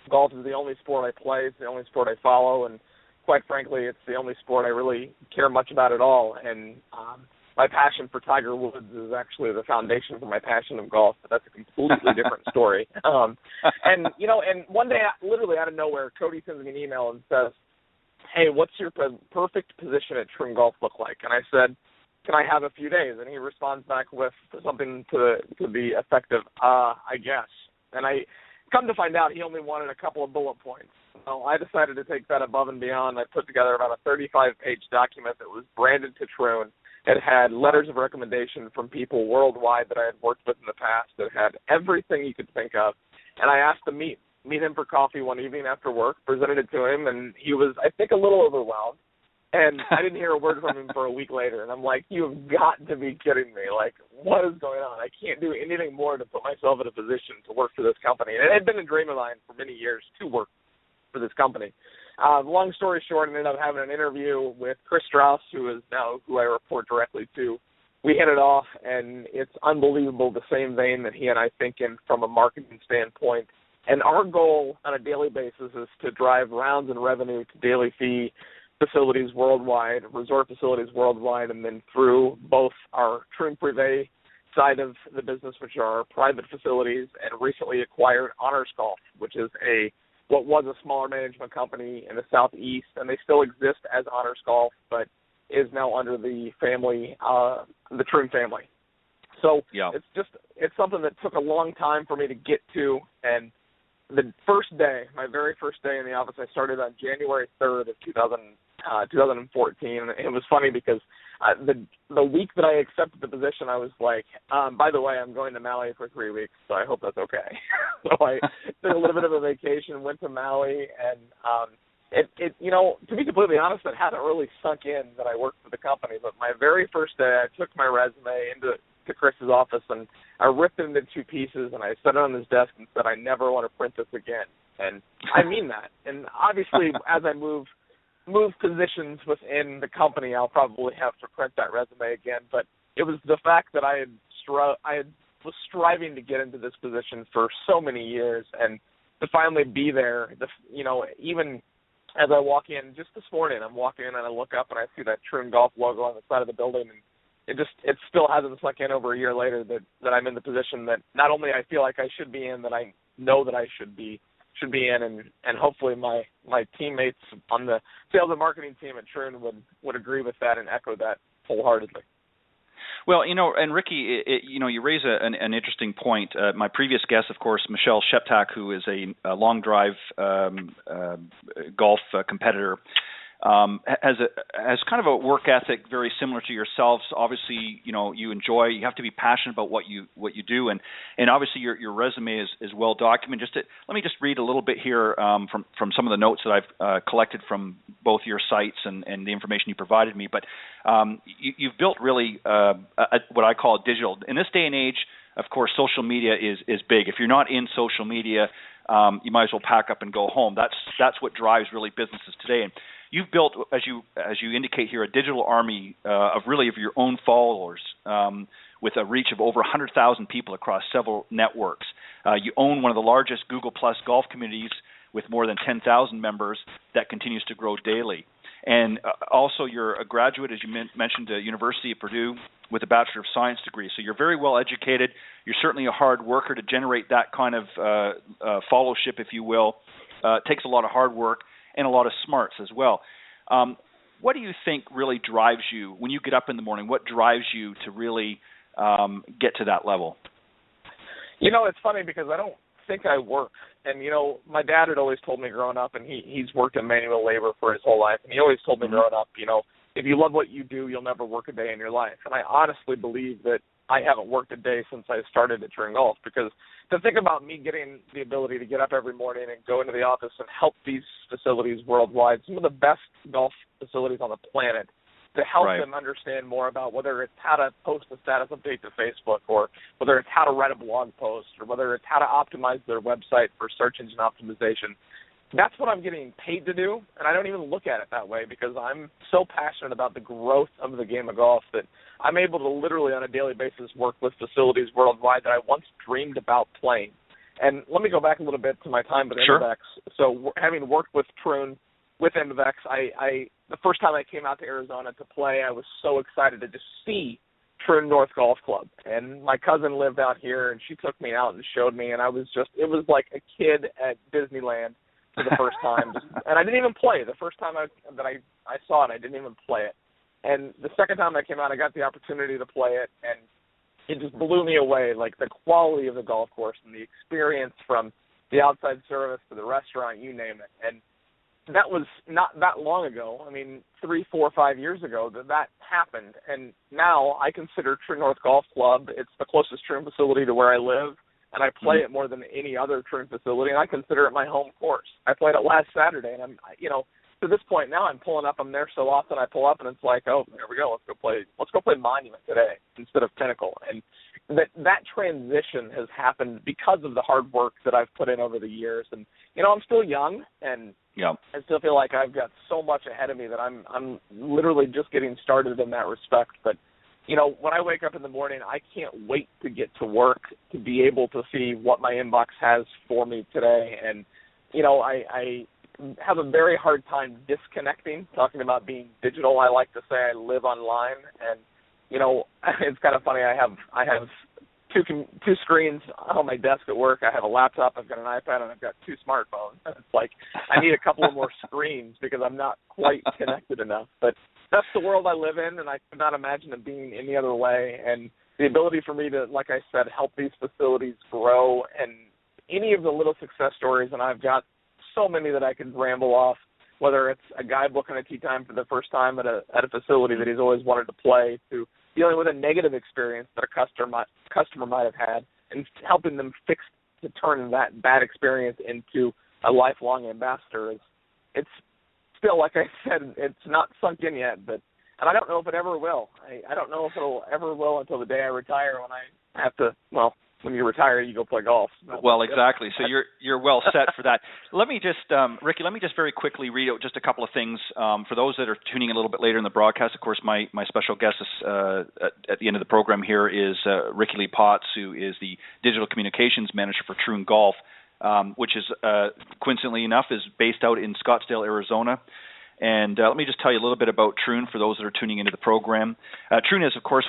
Golf is the only sport I play. It's the only sport I follow, and quite frankly, it's the only sport I really care much about at all. And my passion for Tiger Woods is actually the foundation for my passion of golf, but that's a completely different story. And one day, literally out of nowhere, Cody sends me an email and says, "Hey, what's your perfect position at Troon Golf look like?" And I said, "Can I have a few days?" And he responds back with something to the effect of, I guess. And I come to find out he only wanted a couple of bullet points. So I decided to take that above and beyond. I put together about a 35-page document that was branded to Troon. It had letters of recommendation from people worldwide that I had worked with in the past that had everything you could think of. And I asked to meet him for coffee one evening after work, presented it to him, and he was, I think, a little overwhelmed. And I didn't hear a word from him for a week later. And I'm like, you have got to be kidding me. Like, what is going on? I can't do anything more to put myself in a position to work for this company. And it had been a dream of mine for many years to work for this company. Long story short, I ended up having an interview with Chris Strauss, who is now who I report directly to. We hit it off, and it's unbelievable the same vein that he and I think in from a marketing standpoint. And our goal on a daily basis is to drive rounds and revenue to daily fee facilities worldwide, resort facilities worldwide, and then through both our Troon Privé side of the business, which are our private facilities, and recently acquired Honors Golf, which is what was a smaller management company in the Southeast, and they still exist as Honors Golf, but is now under the family, the Troon family. So it's something that took a long time for me to get to, and the first day, my very first day in the office, I started on January 3rd of 2014. And it was funny because the week that I accepted the position, I was like, by the way, I'm going to Maui for 3 weeks, so I hope that's okay. So I took a little bit of a vacation, went to Maui, and it to be completely honest, it hadn't really sunk in that I worked for the company. But my very first day, I took my resume to Chris's office, and I ripped it into 2 pieces, and I set it on his desk and said, I never want to print this again. And I mean that. And obviously, as I move positions within the company, I'll probably have to print that resume again. But it was the fact that I was striving to get into this position for so many years, and to finally be there, even as I walk in, just this morning, I'm walking in and I look up and I see that Troon Golf logo on the side of the building, and it still hasn't sunk in over a year later that I'm in the position that not only I feel like I should be in, that I know that I should be in, and hopefully my teammates on the sales and marketing team at Troon would agree with that and echo that wholeheartedly. Well, and Ricky, you raise an interesting point. My previous guest, of course, Michelle Sheptak, who is a long drive golf competitor, has kind of a work ethic very similar to yourselves. Obviously, you enjoy. You have to be passionate about what you do, and obviously your resume is well documented. Let me just read a little bit here from some of the notes that I've collected from both your sites and the information you provided me. But you've built really what I call digital. In this day and age, of course, social media is big. If you're not in social media, you might as well pack up and go home. That's what drives really businesses today. And you've built, as you indicate here, a digital army of your own followers with a reach of over 100,000 people across several networks. You own one of the largest Google Plus golf communities with more than 10,000 members that continues to grow daily. And also you're a graduate, as you mentioned, at University of Purdue with a Bachelor of Science degree. So you're very well educated. You're certainly a hard worker to generate that kind of followership, if you will. It takes a lot of hard work and a lot of smarts as well. What do you think really drives you when you get up in the morning? What drives you to really get to that level? It's funny because I don't think I work. And, my dad had always told me growing up, and he's worked in manual labor for his whole life, and he always told me growing up, if you love what you do, you'll never work a day in your life. And I honestly believe that I haven't worked a day since I started at Troon Golf, because to think about me getting the ability to get up every morning and go into the office and help these facilities worldwide, some of the best golf facilities on the planet, to help them understand more about whether it's how to post a status update to Facebook, or whether it's how to write a blog post, or whether it's how to optimize their website for search engine optimization. That's what I'm getting paid to do, and I don't even look at it that way because I'm so passionate about the growth of the game of golf that I'm able to literally on a daily basis work with facilities worldwide that I once dreamed about playing. And let me go back a little bit to my time with Innovex. So having worked with Troon, with Innovex, I the first time I came out to Arizona to play, I was so excited to just see Troon North Golf Club. And my cousin lived out here, and she took me out and showed me, and it was like a kid at Disneyland for the first time. And I didn't even play. The first time I saw it, I didn't even play it. And the second time I came out, I got the opportunity to play it, and it just blew me away, like the quality of the golf course and the experience from the outside service to the restaurant, you name it. And that was not that long ago. I mean, 3, 4, 5 years ago that happened. And now I consider Troon North Golf Club, it's the closest Troon facility to where I live, and I play it more than any other Troon facility, and I consider it my home course. I played it last Saturday, and to this point now, I'm pulling up. I'm there so often. I pull up, and it's like, oh, there we go. Let's go play Monument today instead of Pinnacle. And that transition has happened because of the hard work that I've put in over the years. And I'm still young, and I still feel like I've got so much ahead of me that I'm literally just getting started in that respect. But when I wake up in the morning, I can't wait to get to work, to be able to see what my inbox has for me today. And I have a very hard time disconnecting. Talking about being digital, I like to say I live online, and it's kind of funny. I have two screens on my desk at work. I have a laptop, I've got an iPad, and I've got two smartphones. And it's like I need a couple of more screens because I'm not quite connected enough. But that's the world I live in, and I could not imagine it being any other way. And the ability for me to, like I said, help these facilities grow, and any of the little success stories, and I've got so many that I could ramble off, whether it's a guy booking a tee time for the first time at a facility that he's always wanted to play, to dealing with a negative experience that a customer might have had, and helping them to turn that bad experience into a lifelong ambassador. It's still, like I said, it's not sunk in yet, and I don't know if it ever will. I don't know if it'll ever will until the day I retire, when I have to, when you retire, you go play golf. Well, exactly. So you're well set for that. Let me just, Ricky, very quickly read out just a couple of things for those that are tuning in a little bit later in the broadcast. Of course, my special guest at the end of the program here is Ricky Lee Potts, who is the digital communications manager for Troon Golf, which is coincidentally enough is based out in Scottsdale, Arizona. And let me just tell you a little bit about Troon for those that are tuning into the program. Troon is, of course,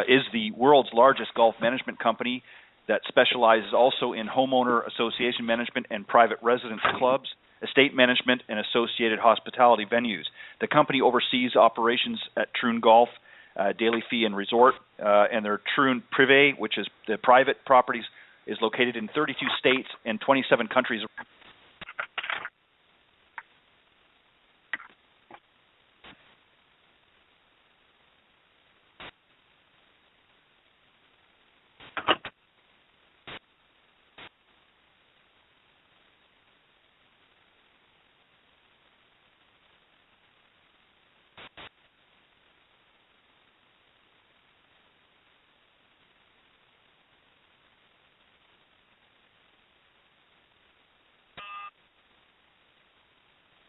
is the world's largest golf management company that specializes also in homeowner association management and private residence clubs, estate management, and associated hospitality venues. The company oversees operations at Troon Golf, Daily Fee and Resort, and their Troon Privé, which is the private properties, is located in 32 states and 27 countries.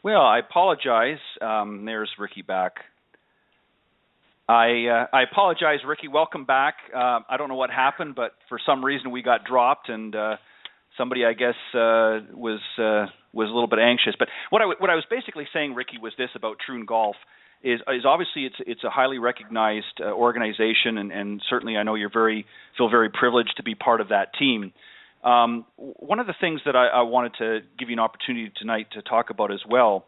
Well, I apologize. There's Ricky back. I apologize, Ricky. Welcome back. I don't know what happened, but for some reason we got dropped, and somebody, I guess, was a little bit anxious. But what I was basically saying, Ricky, was this about Troon Golf is obviously it's a highly recognized organization, and certainly I know feel very privileged to be part of that team. One of the things that I wanted to give you an opportunity tonight to talk about as well,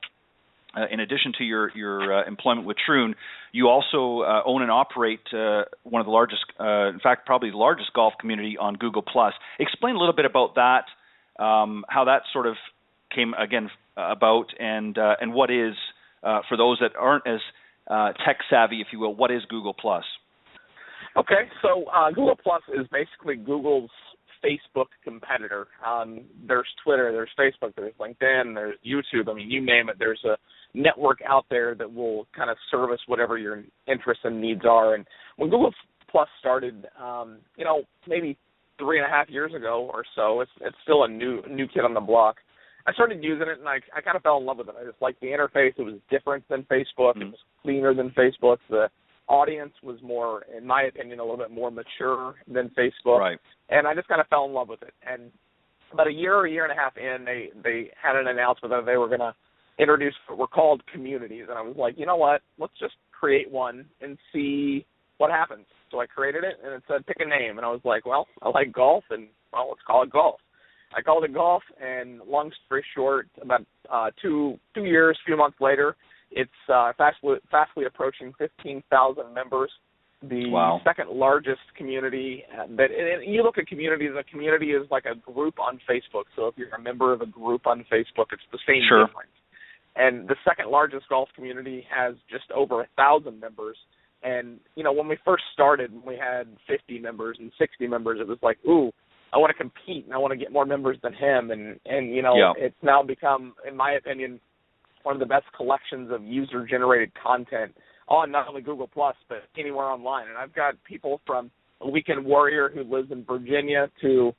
in addition to your employment with Troon, you also own and operate one of the largest, in fact, probably the largest golf community on Google+. Explain a little bit about that, how that sort of came about, and what is, for those that aren't as tech savvy, if you will, what is Google+? Okay, so Google+ is basically Google's Facebook competitor. There's Twitter, there's Facebook, there's LinkedIn, there's YouTube. I mean, you name it. There's a network out there that will kind of service whatever your interests and needs are. And when Google+ started, maybe 3.5 years ago or so, it's still a new kid on the block. I started using it, and I kind of fell in love with it. I just liked the interface. It was different than Facebook. It was cleaner than Facebook. The audience was more, in my opinion, a little bit more mature than Facebook. Right. And I just kind of fell in love with it. And about a year and a half in, they had an announcement that they were going to introduce what were called communities. And I was like, you know what? Let's just create one and see what happens. So I created it, and it said pick a name. And I was like, well, I like golf, and, well, let's call it golf. I called it golf, and long story short, about 2 years, a few months later, it's fastly approaching 15,000 members. The second largest community. And you look at communities, a community is like a group on Facebook. So if you're a member of a group on Facebook, it's the same difference. And the second largest golf community has just over 1,000 members. And, when we first started, we had 50 members and 60 members. It was like, ooh, I want to compete and I want to get more members than him. And it's now become, in my opinion, one of the best collections of user-generated content on not only Google+, but anywhere online. And I've got people from a weekend warrior who lives in Virginia to,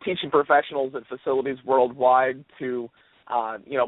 teaching professionals at facilities worldwide to,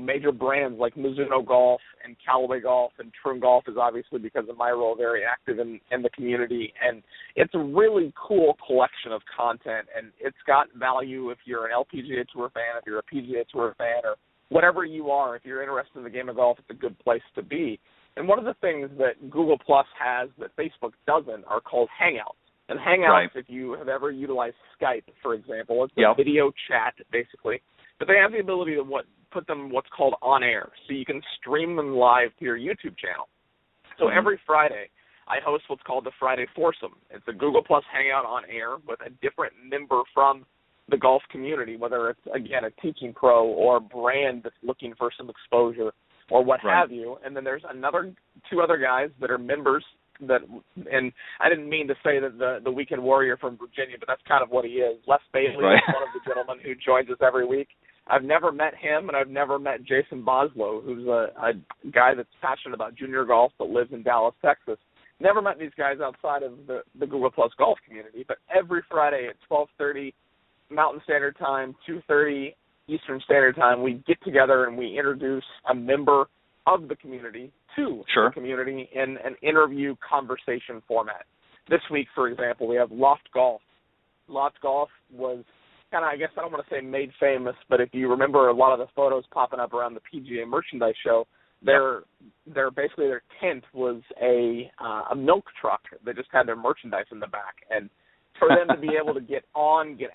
major brands like Mizuno Golf and Callaway Golf, and Troon Golf is obviously, because of my role, very active in the community. And it's a really cool collection of content, and it's got value if you're an LPGA Tour fan, if you're a PGA Tour fan, or whatever you are. If you're interested in the game of golf, it's a good place to be. And one of the things that Google Plus has that Facebook doesn't are called Hangouts. And Hangouts, if you have ever utilized Skype, for example, it's a video chat, basically. But they have the ability to put them what's called on air, so you can stream them live to your YouTube channel. So every Friday, I host what's called the Friday Foursome. It's a Google Plus Hangout on air with a different member from the golf community, whether it's, again, a teaching pro or a brand that's looking for some exposure or what have you. And then there's two other guys that are members and I didn't mean to say that the weekend warrior from Virginia, but that's kind of what he is. Les Bailey is one of the gentlemen who joins us every week. I've never met him, and I've never met Jason Boslow, who's a guy that's passionate about junior golf but lives in Dallas, Texas. Never met these guys outside of the Google Plus golf community, but every Friday at 12:30 Mountain Standard Time, 2:30 Eastern Standard Time, we get together and we introduce a member of the community to the community in an interview conversation format. This week, for example, we have Loft Golf. Loft Golf was kind of, I guess I don't want to say made famous, but if you remember a lot of the photos popping up around the PGA Merchandise Show, their tent was a milk truck that just had their merchandise in the back. And for them to be able to get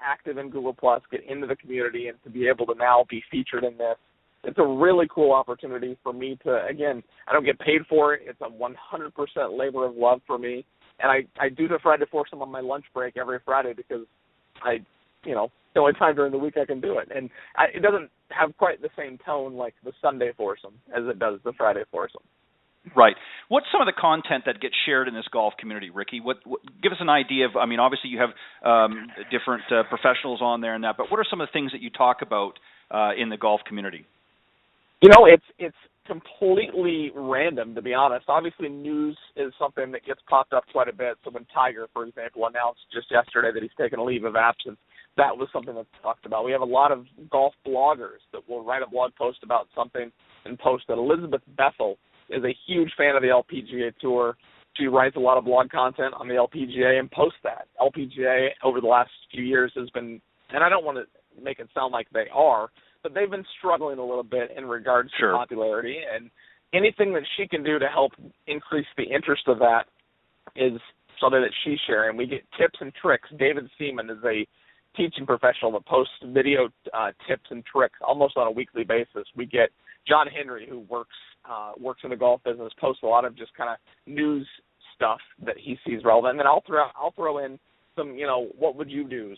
active in Google Plus, get into the community, and to be able to now be featured in this, it's a really cool opportunity for me to, again, I don't get paid for it. It's a 100% labor of love for me. And I do the Friday Foursome on my lunch break every Friday because the only time during the week I can do it. And it doesn't have quite the same tone like the Sunday Foursome as it does the Friday Foursome. Right. What's some of the content that gets shared in this golf community, Ricky? What give us an idea of, obviously you have different professionals on there and that, but what are some of the things that you talk about in the golf community? It's completely random, to be honest. Obviously, news is something that gets popped up quite a bit. So when Tiger, for example, announced just yesterday that he's taken a leave of absence, that was something that's talked about. We have a lot of golf bloggers that will write a blog post about something and post it. Elizabeth Bethel is a huge fan of the LPGA Tour. She writes a lot of blog content on the LPGA and posts that. LPGA over the last few years has been, and I don't want to make it sound like they are, but they've been struggling a little bit in regards to popularity, and anything that she can do to help increase the interest of that is something that she's sharing. We get tips and tricks. David Seaman is a teaching professional that posts video tips and tricks almost on a weekly basis. We get John Henry, who works in the golf business, posts a lot of just kind of news stuff that he sees relevant. And then I'll throw in some, what would you do,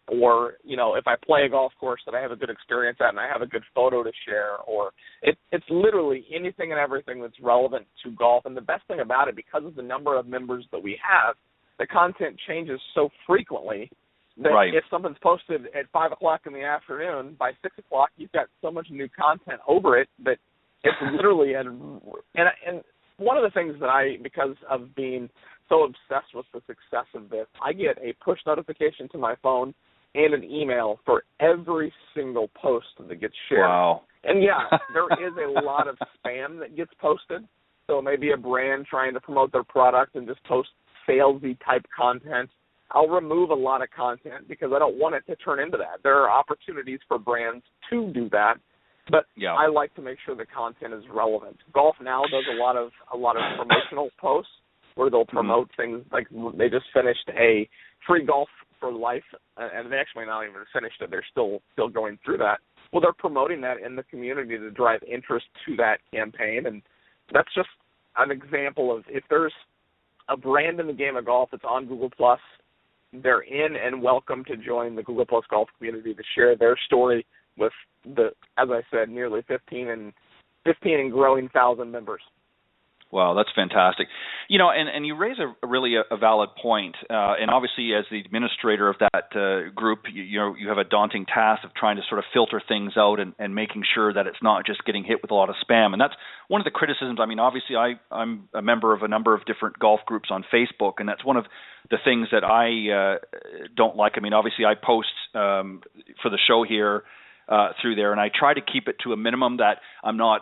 or, if I play a golf course that I have a good experience at and I have a good photo to share, or it's literally anything and everything that's relevant to golf. And the best thing about it, because of the number of members that we have, the content changes so frequently that if something's posted at 5 o'clock in the afternoon, by 6 o'clock, you've got so much new content over it that it's literally, and one of the things that because of being so obsessed with the success of this, I get a push notification to my phone and an email for every single post that gets shared. Wow. And there is a lot of spam that gets posted. So maybe a brand trying to promote their product and just post salesy type content. I'll remove a lot of content because I don't want it to turn into that. There are opportunities for brands to do that, but I like to make sure the content is relevant. Golf Now does a lot of promotional posts where they'll promote things, like they just finished a free golf for life, and they actually not even finished it. They're still going through that. Well, they're promoting that in the community to drive interest to that campaign, and that's just an example of, if there's a brand in the game of golf that's on Google Plus, they're in and welcome to join the Google Plus golf community to share their story with the, as I said, nearly 15 and growing thousand members. Wow, that's fantastic. And you raise a really a valid point. And obviously, as the administrator of that group, you have a daunting task of trying to sort of filter things out and making sure that it's not just getting hit with a lot of spam. And that's one of the criticisms. I mean, obviously, I'm a member of a number of different golf groups on Facebook, and that's one of the things that I don't like. I mean, obviously, I post for the show here through there, and I try to keep it to a minimum that I'm not,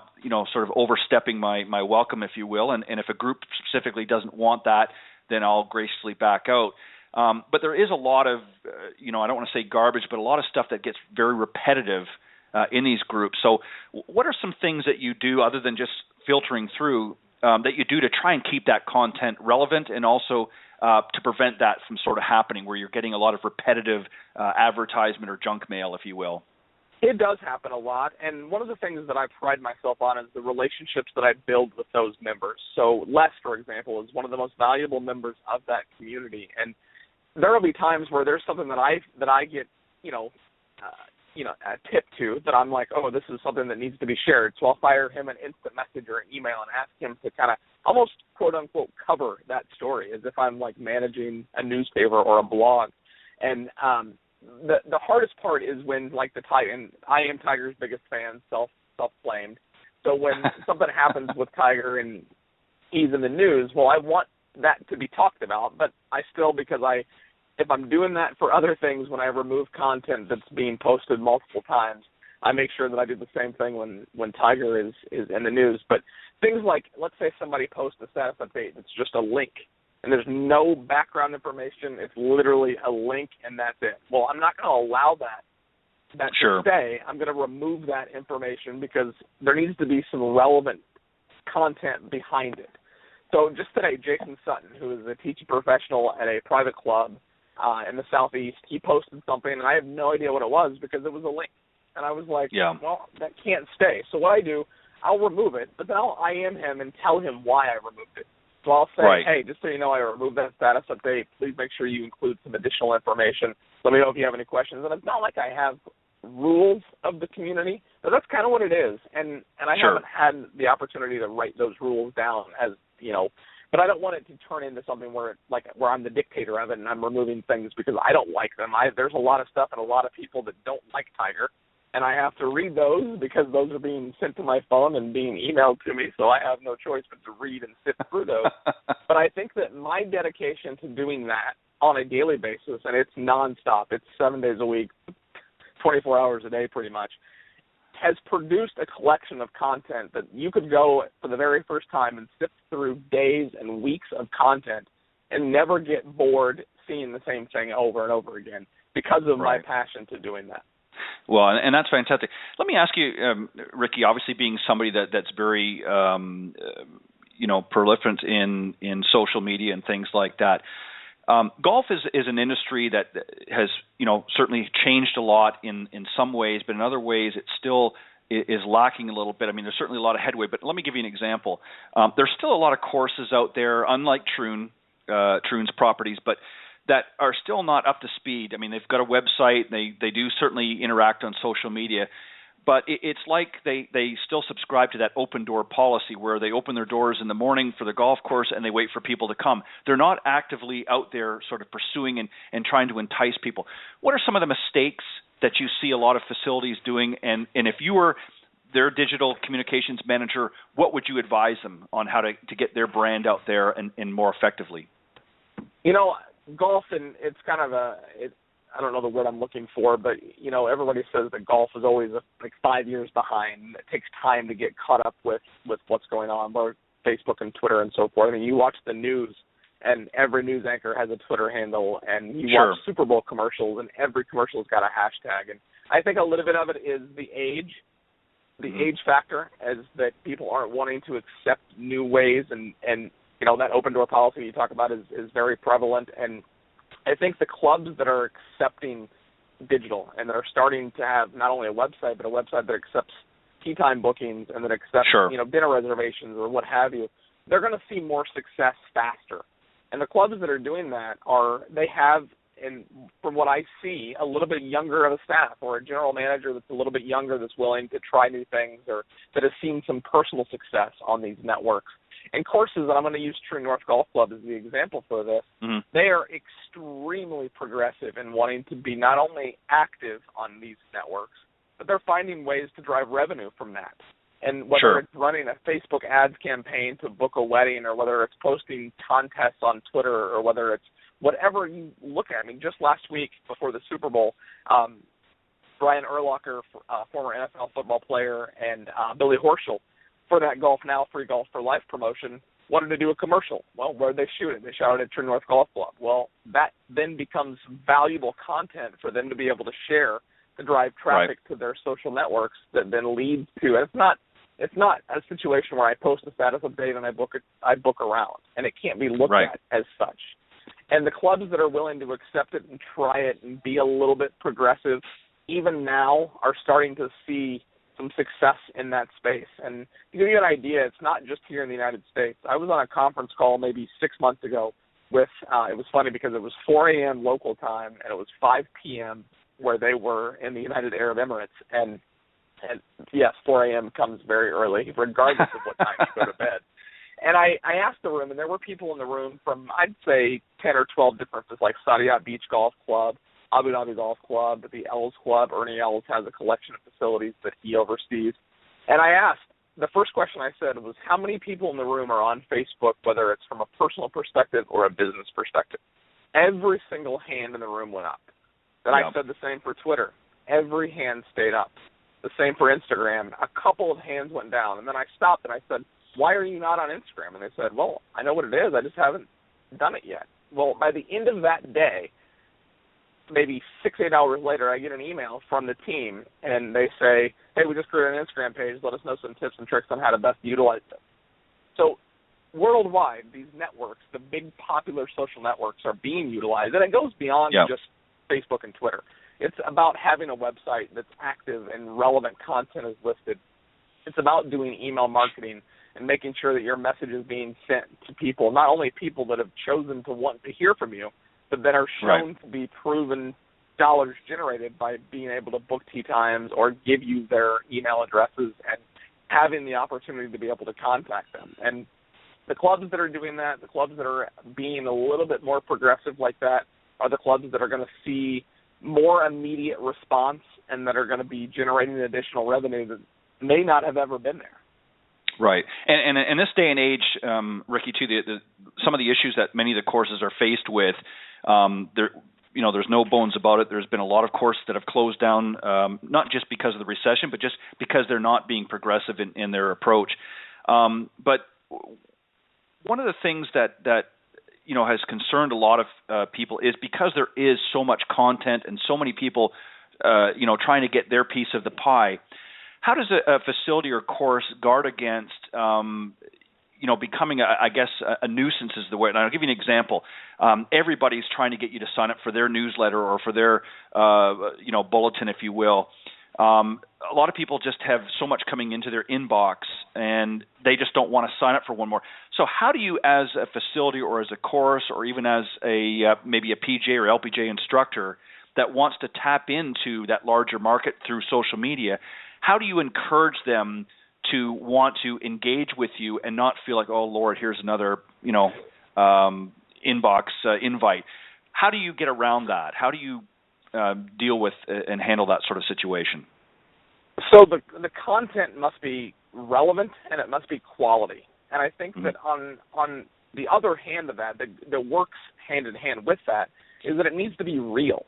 sort of overstepping my welcome, if you will. And if a group specifically doesn't want that, then I'll graciously back out. But there is a lot of, I don't want to say garbage, but a lot of stuff that gets very repetitive in these groups. So what are some things that you do other than just filtering through that you do to try and keep that content relevant, and also to prevent that from sort of happening where you're getting a lot of repetitive advertisement or junk mail, if you will? It does happen a lot, and one of the things that I pride myself on is the relationships that I build with those members. So Les, for example, is one of the most valuable members of that community, and there will be times where there's something that I get, a tip to that I'm like, oh, this is something that needs to be shared. So I'll fire him an instant message or an email and ask him to kind of almost quote unquote cover that story as if I'm like managing a newspaper or a blog, and the hardest part is when, like, and I am Tiger's biggest fan, self-claimed. So when something happens with Tiger and he's in the news, well, I want that to be talked about, but I still, because if I'm doing that for other things, when I remove content that's being posted multiple times, I make sure that I do the same thing when Tiger is in the news. But things like, let's say somebody posts a status update that's just a link, and there's no background information. It's literally a link, and that's it. Well, I'm not going to allow that Sure. to stay. I'm going to remove that information because there needs to be some relevant content behind it. So just today, Jason Sutton, who is a teaching professional at a private club in the Southeast, he posted something, and I have no idea what it was because it was a link. And I was like, well, that can't stay. So what I do, I'll remove it, but then I'll IM him and tell him why I removed it. So I'll say, hey, just so you know, I removed that status update. Please make sure you include some additional information. Let me know if you have any questions. And it's not like I have rules of the community, but that's kind of what it is. And I haven't had the opportunity to write those rules down but I don't want it to turn into something where I'm the dictator of it and I'm removing things because I don't like them. There's a lot of stuff and a lot of people that don't like Tiger, and I have to read those because those are being sent to my phone and being emailed to me, so I have no choice but to read and sift through those. But I think that my dedication to doing that on a daily basis, and it's nonstop, it's 7 days a week, 24 hours a day pretty much, has produced a collection of content that you could go for the very first time and sift through days and weeks of content and never get bored seeing the same thing over and over again because of my passion to doing that. Well, and that's fantastic. Let me ask you, Ricky, obviously being somebody that's very, prolific in social media and things like that, golf is an industry that has, certainly changed a lot in some ways, but in other ways it still is lacking a little bit. I mean, there's certainly a lot of headway, but let me give you an example. There's still a lot of courses out there, unlike Troon's properties, but that are still not up to speed. I mean, they've got a website, they do certainly interact on social media, but it's like they still subscribe to that open door policy where they open their doors in the morning for the golf course and they wait for people to come. They're not actively out there sort of pursuing and trying to entice people. What are some of the mistakes that you see a lot of facilities doing? And if you were their digital communications manager, what would you advise them on how to get their brand out there and more effectively? Golf, and it's kind of I don't know the word I'm looking for, but, everybody says that golf is always 5 years behind. It takes time to get caught up with what's going on, both Facebook and Twitter and so forth. I mean, you watch the news, and every news anchor has a Twitter handle, and you watch Super Bowl commercials, and every commercial's got a hashtag. And I think a little bit of it is the age factor, as that people aren't wanting to accept new ways, and that open door policy you talk about is very prevalent. And I think the clubs that are accepting digital and that are starting to have not only a website, but a website that accepts tee time bookings and that accepts dinner reservations or what have you, they're going to see more success faster. And the clubs that are doing that have, and from what I see, a little bit younger of a staff or a general manager that's a little bit younger that's willing to try new things or that has seen some personal success on these networks. And courses, and I'm going to use True North Golf Club as the example for this, they are extremely progressive in wanting to be not only active on these networks, but they're finding ways to drive revenue from that. And whether it's running a Facebook ads campaign to book a wedding, or whether it's posting contests on Twitter, or whether it's whatever you look at. I mean, just last week before the Super Bowl, Brian Urlacher, former NFL football player, and Billy Horschel, for that Golf Now Free Golf for Life promotion, wanted to do a commercial. Well, where did they shoot it? They shot it at True North Golf Club. Well, that then becomes valuable content for them to be able to share to drive traffic to their social networks that then leads to, and it's not a situation where I post a status update and I book around, and it can't be looked at as such. And the clubs that are willing to accept it and try it and be a little bit progressive, even now, are starting to see some success in that space. And to give you an idea, it's not just here in the United States. I was on a conference call maybe 6 months ago with, it was funny because it was 4 a.m. local time and it was 5 p.m. where they were in the United Arab Emirates. And yes, 4 a.m. comes very early, regardless of what time you go to bed. And I asked the room, and there were people in the room from, I'd say, 10 or 12 different, like Saadiyat Beach Golf Club, Abu Dhabi Golf Club, the Els Club. Ernie Els has a collection of facilities that he oversees. And I asked, the first question I said was, how many people in the room are on Facebook, whether it's from a personal perspective or a business perspective? Every single hand in the room went up. Then I said the same for Twitter. Every hand stayed up. The same for Instagram. A couple of hands went down. And then I stopped and I said, why are you not on Instagram? And they said, well, I know what it is. I just haven't done it yet. Well, by the end of that day, maybe 6-8 hours later, I get an email from the team, and they say, hey, we just created an Instagram page. Let us know some tips and tricks on how to best utilize it. So worldwide, these networks, the big popular social networks, are being utilized, and it goes beyond just Facebook and Twitter. It's about having a website that's active and relevant content is listed. It's about doing email marketing and making sure that your message is being sent to people, not only people that have chosen to want to hear from you, but that are shown to be proven dollars generated by being able to book tee times or give you their email addresses and having the opportunity to be able to contact them. And the clubs that are doing that, the clubs that are being a little bit more progressive like that, are the clubs that are going to see more immediate response and that are going to be generating additional revenue that may not have ever been there. Right. And in this day and age, Ricky, too, some of the issues that many of the courses are faced with, there's no bones about it. There's been a lot of courses that have closed down, not just because of the recession, but just because they're not being progressive in their approach. But one of the things that has concerned a lot of people is because there is so much content and so many people, trying to get their piece of the pie. How does a facility or course guard against, becoming, a nuisance is the word. And I'll give you an example. Everybody's trying to get you to sign up for their newsletter or for their, bulletin, if you will. A lot of people just have so much coming into their inbox, and they just don't want to sign up for one more. So how do you, as a facility or as a course or even as maybe a PJ or LPJ instructor that wants to tap into that larger market through social media, how do you encourage them to want to engage with you and not feel like, oh, Lord, here's another, inbox invite? How do you get around that? How do you deal with and handle that sort of situation? So the content must be relevant and it must be quality. And I think that on the other hand of that works hand in hand with that is that it needs to be real.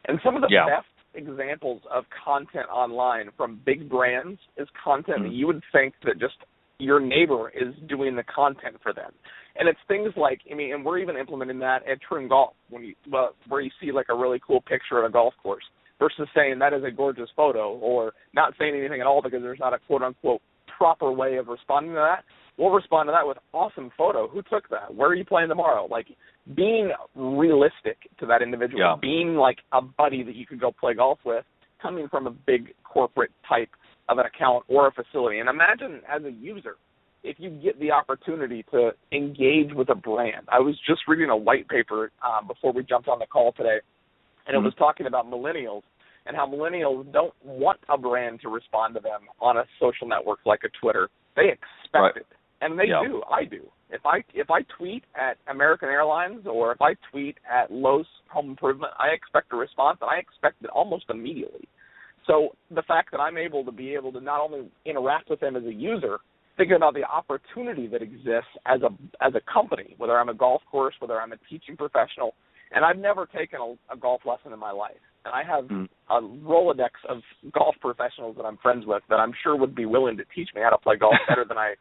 And some of the best examples of content online from big brands is content that you would think that just your neighbor is doing the content for them. And it's things like, and we're even implementing that at Trim Golf, where you see like a really cool picture of a golf course versus saying that is a gorgeous photo or not saying anything at all because there's not a quote-unquote proper way of responding to that. We'll respond to that with awesome photo. Who took that? Where are you playing tomorrow? Like being realistic to that individual, being like a buddy that you could go play golf with, coming from a big corporate type of an account or a facility. And imagine as a user, if you get the opportunity to engage with a brand. I was just reading a white paper before we jumped on the call today, and it was talking about millennials and how millennials don't want a brand to respond to them on a social network like a Twitter. They expect it. And they do. I do. If I tweet at American Airlines or if I tweet at Lowe's Home Improvement, I expect a response, and I expect it almost immediately. So the fact that I'm able to not only interact with them as a user, thinking about the opportunity that exists as a company, whether I'm a golf course, whether I'm a teaching professional, and I've never taken a golf lesson in my life. And I have a Rolodex of golf professionals that I'm friends with that I'm sure would be willing to teach me how to play golf better than I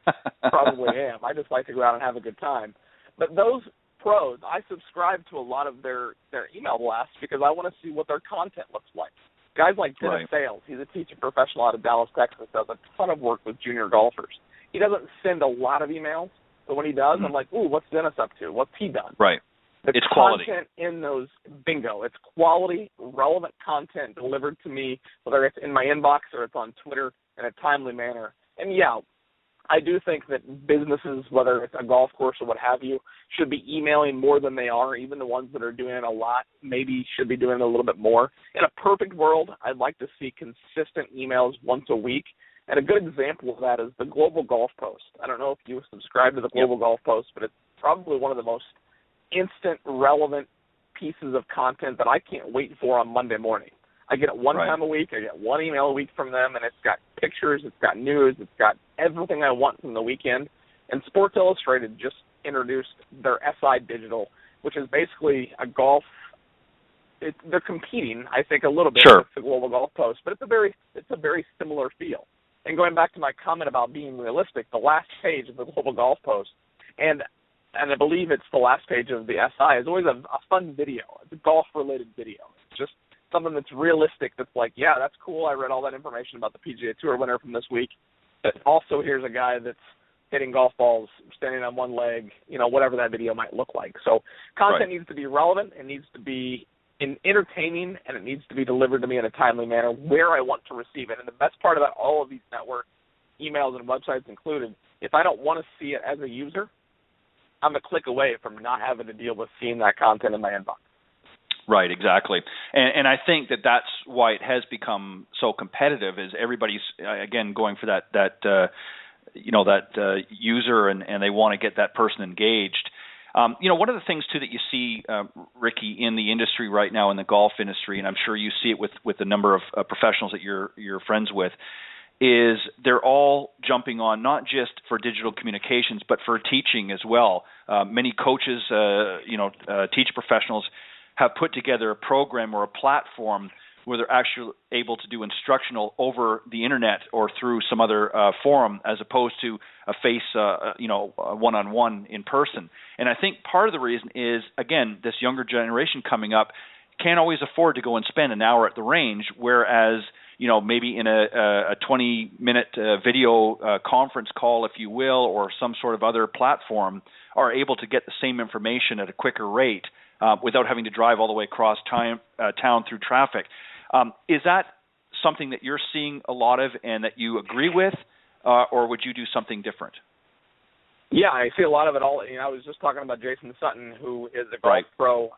probably am. I just like to go out and have a good time. But those pros, I subscribe to a lot of their email blasts because I want to see what their content looks like. Guys like Dennis Sales, he's a teaching professional out of Dallas, Texas, does a ton of work with junior golfers. He doesn't send a lot of emails, but when he does, I'm like, ooh, what's Dennis up to? What's he done? Right. It's quality. Content in those, bingo. It's quality, relevant content delivered to me, whether it's in my inbox or it's on Twitter in a timely manner. And, yeah, I do think that businesses, whether it's a golf course or what have you, should be emailing more than they are. Even the ones that are doing it a lot maybe should be doing it a little bit more. In a perfect world, I'd like to see consistent emails once a week. And a good example of that is the Global Golf Post. I don't know if you subscribe to the Global Golf Post, but it's probably one of the most instant, relevant pieces of content that I can't wait for on Monday morning. I get it one time a week. I get one email a week from them, and it's got pictures, it's got news, it's got everything I want from the weekend. And Sports Illustrated just introduced their SI Digital, which is basically a golf. They're competing, I think, a little bit with the Global Golf Post, but it's a very similar feel. And going back to my comment about being realistic, the last page of the Global Golf Post, and I believe it's the last page of the SI, is always a fun video. It's a golf-related video. It's just something that's realistic, that's like, yeah, that's cool. I read all that information about the PGA Tour winner from this week. But also here's a guy that's hitting golf balls, standing on one leg, whatever that video might look like. So content needs to be relevant. It needs to be entertaining, and it needs to be delivered to me in a timely manner where I want to receive it. And the best part about all of these network emails and websites included, if I don't want to see it as a user, I'm a click away from not having to deal with seeing that content in my inbox. Right, exactly. And I think that's why it has become so competitive, is everybody's, again, going for that user, and they want to get that person engaged. One of the things, too, that you see, Ricky, in the industry right now, in the golf industry, and I'm sure you see it with the number of professionals that you're friends with, is they're all jumping on not just for digital communications, but for teaching as well. Many coaches, teach professionals have put together a program or a platform where they're actually able to do instructional over the internet or through some other forum, as opposed to a face, a one-on-one in person. And I think part of the reason is, again, this younger generation coming up can't always afford to go and spend an hour at the range, whereas maybe in a 20-minute video conference call, if you will, or some sort of other platform, are able to get the same information at a quicker rate without having to drive all the way across town through traffic. Is that something that you're seeing a lot of and that you agree with, or would you do something different? Yeah, I see a lot of it all. I was just talking about Jason Sutton, who is a golf pro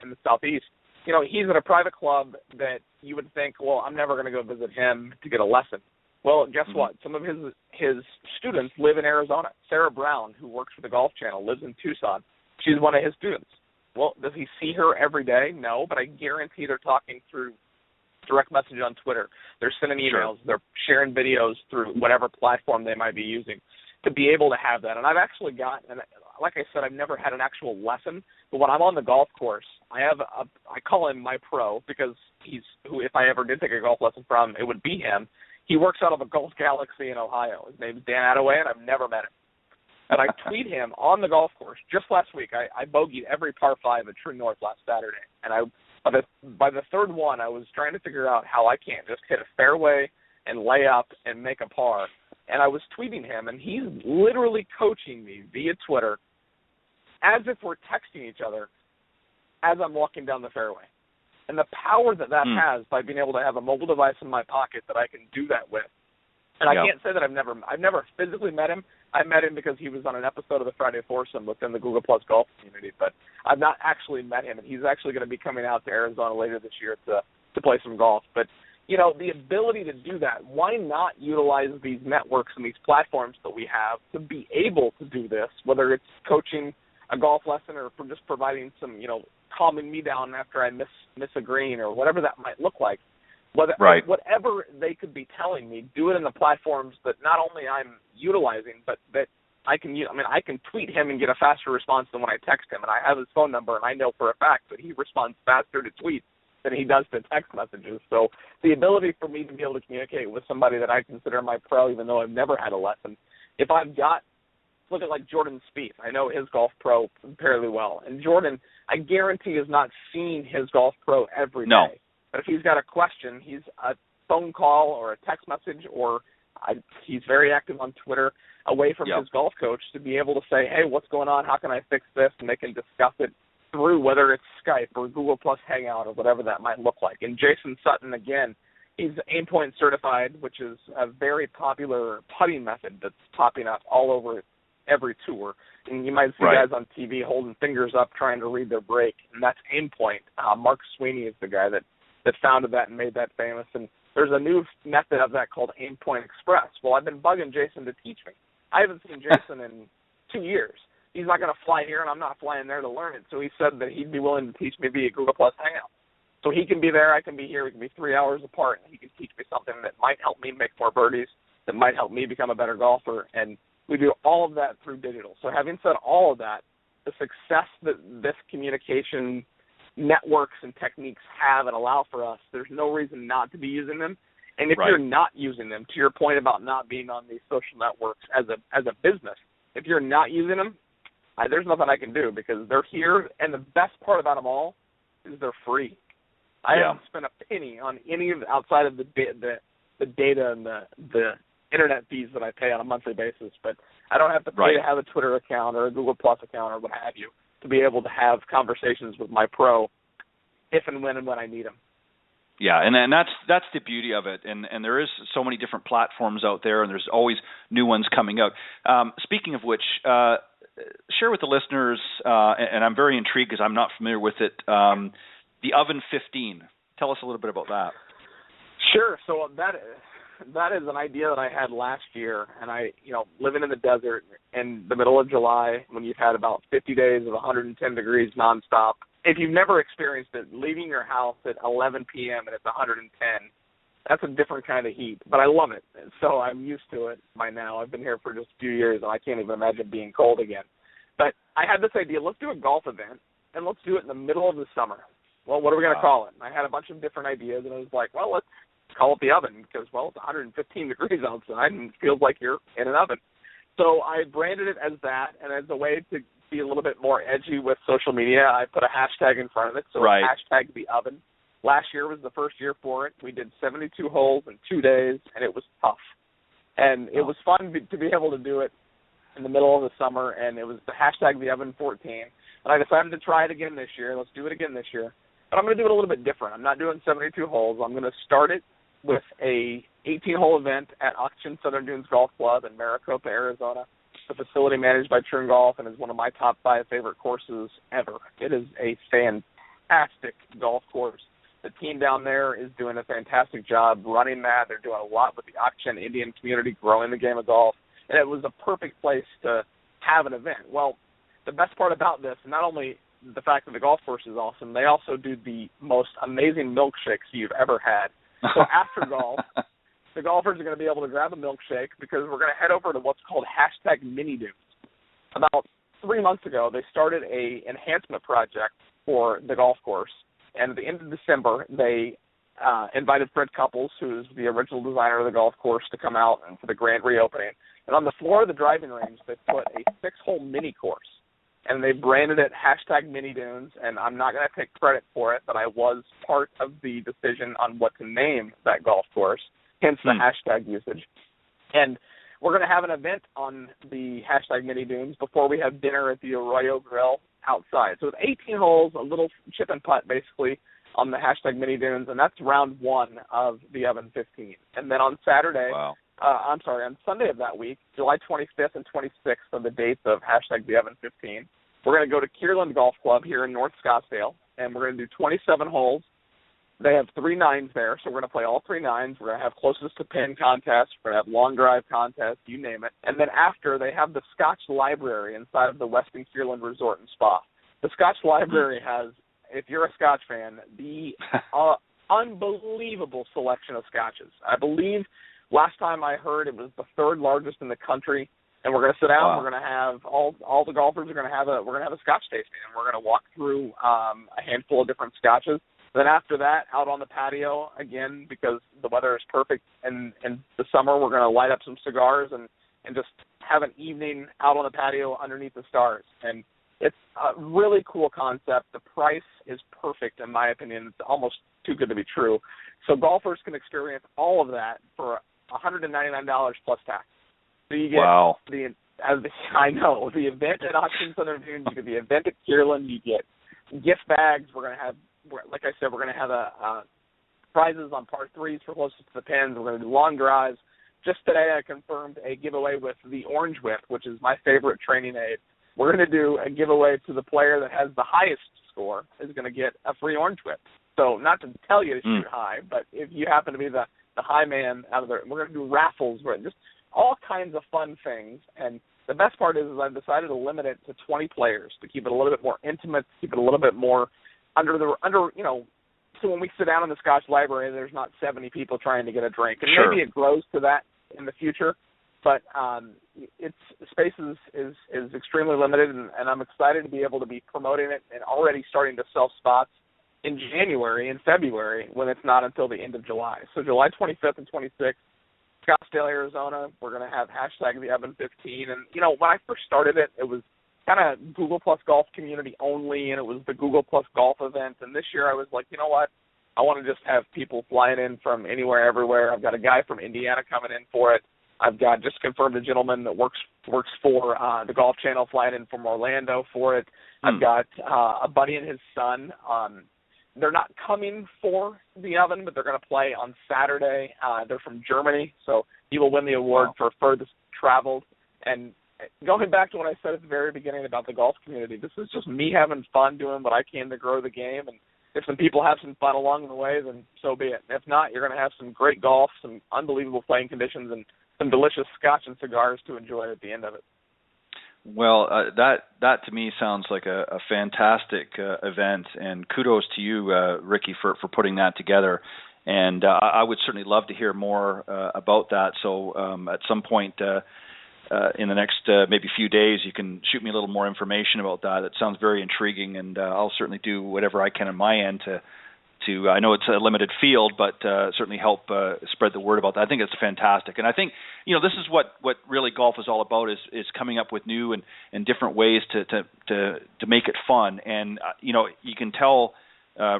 in the Southeast. He's at a private club that you would think, well, I'm never going to go visit him to get a lesson. Well, guess what? Some of his students live in Arizona. Sarah Brown, who works for the Golf Channel, lives in Tucson. She's one of his students. Well, does he see her every day? No, but I guarantee they're talking through direct message on Twitter. They're sending emails. They're sharing videos through whatever platform they might be using to be able to have that. And I've actually got, and like I said, I've never had an actual lesson, but when I'm on the golf course, I call him my pro, because he's who, if I ever did take a golf lesson from, it would be him. He works out of a Golf Galaxy in Ohio. His name's Dan Attaway, and I've never met him. But I tweet him on the golf course. Just last week, I bogeyed every par 5 at True North last Saturday. And by the third one, I was trying to figure out how I can't just hit a fairway and lay up and make a par. And I was tweeting him, and he's literally coaching me via Twitter as if we're texting each other as I'm walking down the fairway. And the power that has by being able to have a mobile device in my pocket that I can do that with. And I can't say that I've never physically met him. I met him because he was on an episode of the Friday Foursome within the Google Plus golf community, but I've not actually met him. And he's actually going to be coming out to Arizona later this year to play some golf. But the ability to do that. Why not utilize these networks and these platforms that we have to be able to do this, whether it's coaching a golf lesson or for just providing some, calming me down after I miss a green or whatever that might look like. Whatever they could be telling me, do it in the platforms that not only I'm utilizing, but that I can use. I can tweet him and get a faster response than when I text him, and I have his phone number, and I know for a fact that he responds faster to tweets than he does to text messages. So the ability for me to be able to communicate with somebody that I consider my pro, even though I've never had a lesson, if I've got, look at like Jordan Spieth. I know his golf pro fairly well, and Jordan, I guarantee, is not seeing his golf pro every day. But if he's got a question, he's a phone call or a text message, or he's very active on Twitter, away from his golf coach to be able to say, hey, what's going on? How can I fix this? And they can discuss it through whether it's Skype or Google Plus Hangout or whatever that might look like. And Jason Sutton, again, he's Aimpoint certified, which is a very popular putting method that's popping up all over every tour. And you might see guys on TV holding fingers up trying to read their break, and that's Aimpoint. Mark Sweeney is the guy that founded that and made that famous. And there's a new method of that called Aimpoint Express. Well, I've been bugging Jason to teach me. I haven't seen Jason in 2 years. He's not going to fly here, and I'm not flying there to learn it. So he said that he'd be willing to teach me via Google Plus Hangout. So he can be there, I can be here. We can be 3 hours apart, and he can teach me something that might help me make more birdies, that might help me become a better golfer. And we do all of that through digital. So having said all of that, the success that this communication networks and techniques have and allow for us, there's no reason not to be using them. And if you're not using them, to your point about not being on these social networks as a business, if you're not using them, there's nothing I can do because they're here. And the best part about them all is they're free. I haven't spent a penny on any of outside of the data and the internet fees that I pay on a monthly basis. But I don't have to pay to have a Twitter account or a Google Plus account or what have you to be able to have conversations with my pro if and when I need them. Yeah, and that's the beauty of it, and there is so many different platforms out there, and there's always new ones coming out. Speaking of which, share with the listeners, and I'm very intrigued because I'm not familiar with it, the Oven 15. Tell us a little bit about that. Sure. So that is an idea that I had last year, and living in the desert in the middle of July when you've had about 50 days of 110 degrees nonstop. If you've never experienced it, leaving your house at 11 p.m. and it's 110, that's a different kind of heat. But I love it, so I'm used to it by now. I've been here for just a few years, and I can't even imagine being cold again. But I had this idea, let's do a golf event, and let's do it in the middle of the summer. Well, what are we going to call it? And I had a bunch of different ideas, and I was like, well, let's call it the Oven because, well, it's 115 degrees outside, and it feels like you're in an oven. So I branded it as that, and as a way to be a little bit more edgy with social media, I put a hashtag in front of it, so hashtag the Oven. Last year was the first year for it. We did 72 holes in 2 days, and it was tough. And it was fun to be able to do it in the middle of the summer, and it was the hashtag the Oven 14. And I decided to try it again this year. Let's do it again this year. But I'm going to do it a little bit different. I'm not doing 72 holes. I'm going to start it with a 18-hole event at Auction Southern Dunes Golf Club in Maricopa, Arizona. It's a facility managed by Trim Golf and is one of my top 5 favorite courses ever. It is a fantastic golf course. The team down there is doing a fantastic job running that. They're doing a lot with the Auction Indian community, growing the game of golf. And it was a perfect place to have an event. Well, the best part about this, not only the fact that the golf course is awesome, they also do the most amazing milkshakes you've ever had. So after golf, the golfers are going to be able to grab a milkshake because we're going to head over to what's called hashtag Mini Dunes. About 3 months ago, they started a enhancement project for the golf course, and at the end of December, they invited Fred Couples, who's the original designer of the golf course, to come out and for the grand reopening. And on the floor of the driving range, they put a 6-hole mini course, and they branded it hashtag Mini Dunes, and I'm not going to take credit for it, but I was part of the decision on what to name that golf course, hence the hashtag usage. And we're going to have an event on the hashtag Mini Dunes before we have dinner at the Arroyo Grill outside. So it's 18 holes, a little chip and putt basically on the hashtag Mini Dunes, and that's round 1 of the Oven 15. And then on Saturday, on Sunday of that week, July 25th and 26th are the dates of hashtag the Oven 15. We're going to go to Kierland Golf Club here in North Scottsdale, and we're going to do 27 holes. They have 3 nines there, so we're going to play all 3 nines. We're going to have closest to pin contests. We're going to have long drive contests, you name it. And then after, they have the Scotch Library inside of the Weston Kierland Resort and Spa. The Scotch Library has, if you're a Scotch fan, the unbelievable selection of scotches. I believe last time I heard it was the 3rd largest in the country. And we're going to sit down. Wow. We're going to have all the golfers are going to have a Scotch tasting, and we're going to walk through a handful of different scotches. Then after that, out on the patio again, because the weather is perfect, and in the summer we're going to light up some cigars and just have an evening out on the patio underneath the stars. And it's a really cool concept. The price is perfect in my opinion. It's almost too good to be true. So golfers can experience all of that for $199 plus tax. So you get I know, the event at Auction Southern Dunes, you get the event at Kierland, you get gift bags. We're going to have, like I said, we're going to have prizes on par 3s for closest to the pins. We're going to do long drives. Just today I confirmed a giveaway with the Orange Whip, which is my favorite training aid. We're going to do a giveaway to the player that has the highest score is going to get a free Orange Whip. So not to tell you to shoot high, but if you happen to be the high man out of there, we're going to do raffles where just all kinds of fun things. And the best part is I've decided to limit it to 20 players to keep it a little bit more intimate, to keep it a little bit more under so when we sit down in the Scotch Library, there's not 70 people trying to get a drink. And sure. Maybe it grows to that in the future, but its space is extremely limited, and I'm excited to be able to be promoting it and already starting to sell spots in January and February when it's not until the end of July. So July 25th and 26th, Scottsdale, Arizona, we're going to have #TheEvan15. And, when I first started it, it was kind of Google Plus Golf community only, and it was the Google Plus Golf event. And this year I was like, you know what? I want to just have people flying in from anywhere, everywhere. I've got a guy from Indiana coming in for it. I've got just confirmed a gentleman that works for the Golf Channel flying in from Orlando for it. I've got a buddy and his son. They're not coming for the oven, but they're going to play on Saturday. They're from Germany, so he will win the award for furthest traveled. And going back to what I said at the very beginning about the golf community, this is just me having fun doing what I can to grow the game. And if some people have some fun along the way, then so be it. If not, you're going to have some great golf, some unbelievable playing conditions, and some delicious scotch and cigars to enjoy at the end of it. Well, that to me sounds like a fantastic event, and kudos to you, Ricky, for putting that together. And I would certainly love to hear more about that. So at some point in the next maybe few days, you can shoot me a little more information about that. It sounds very intriguing, and I'll certainly do whatever I can on my end to I know it's a limited field, but certainly help spread the word about that. I think it's fantastic. And I think, this is what really golf is all about is coming up with new and different ways to make it fun. And, you can tell,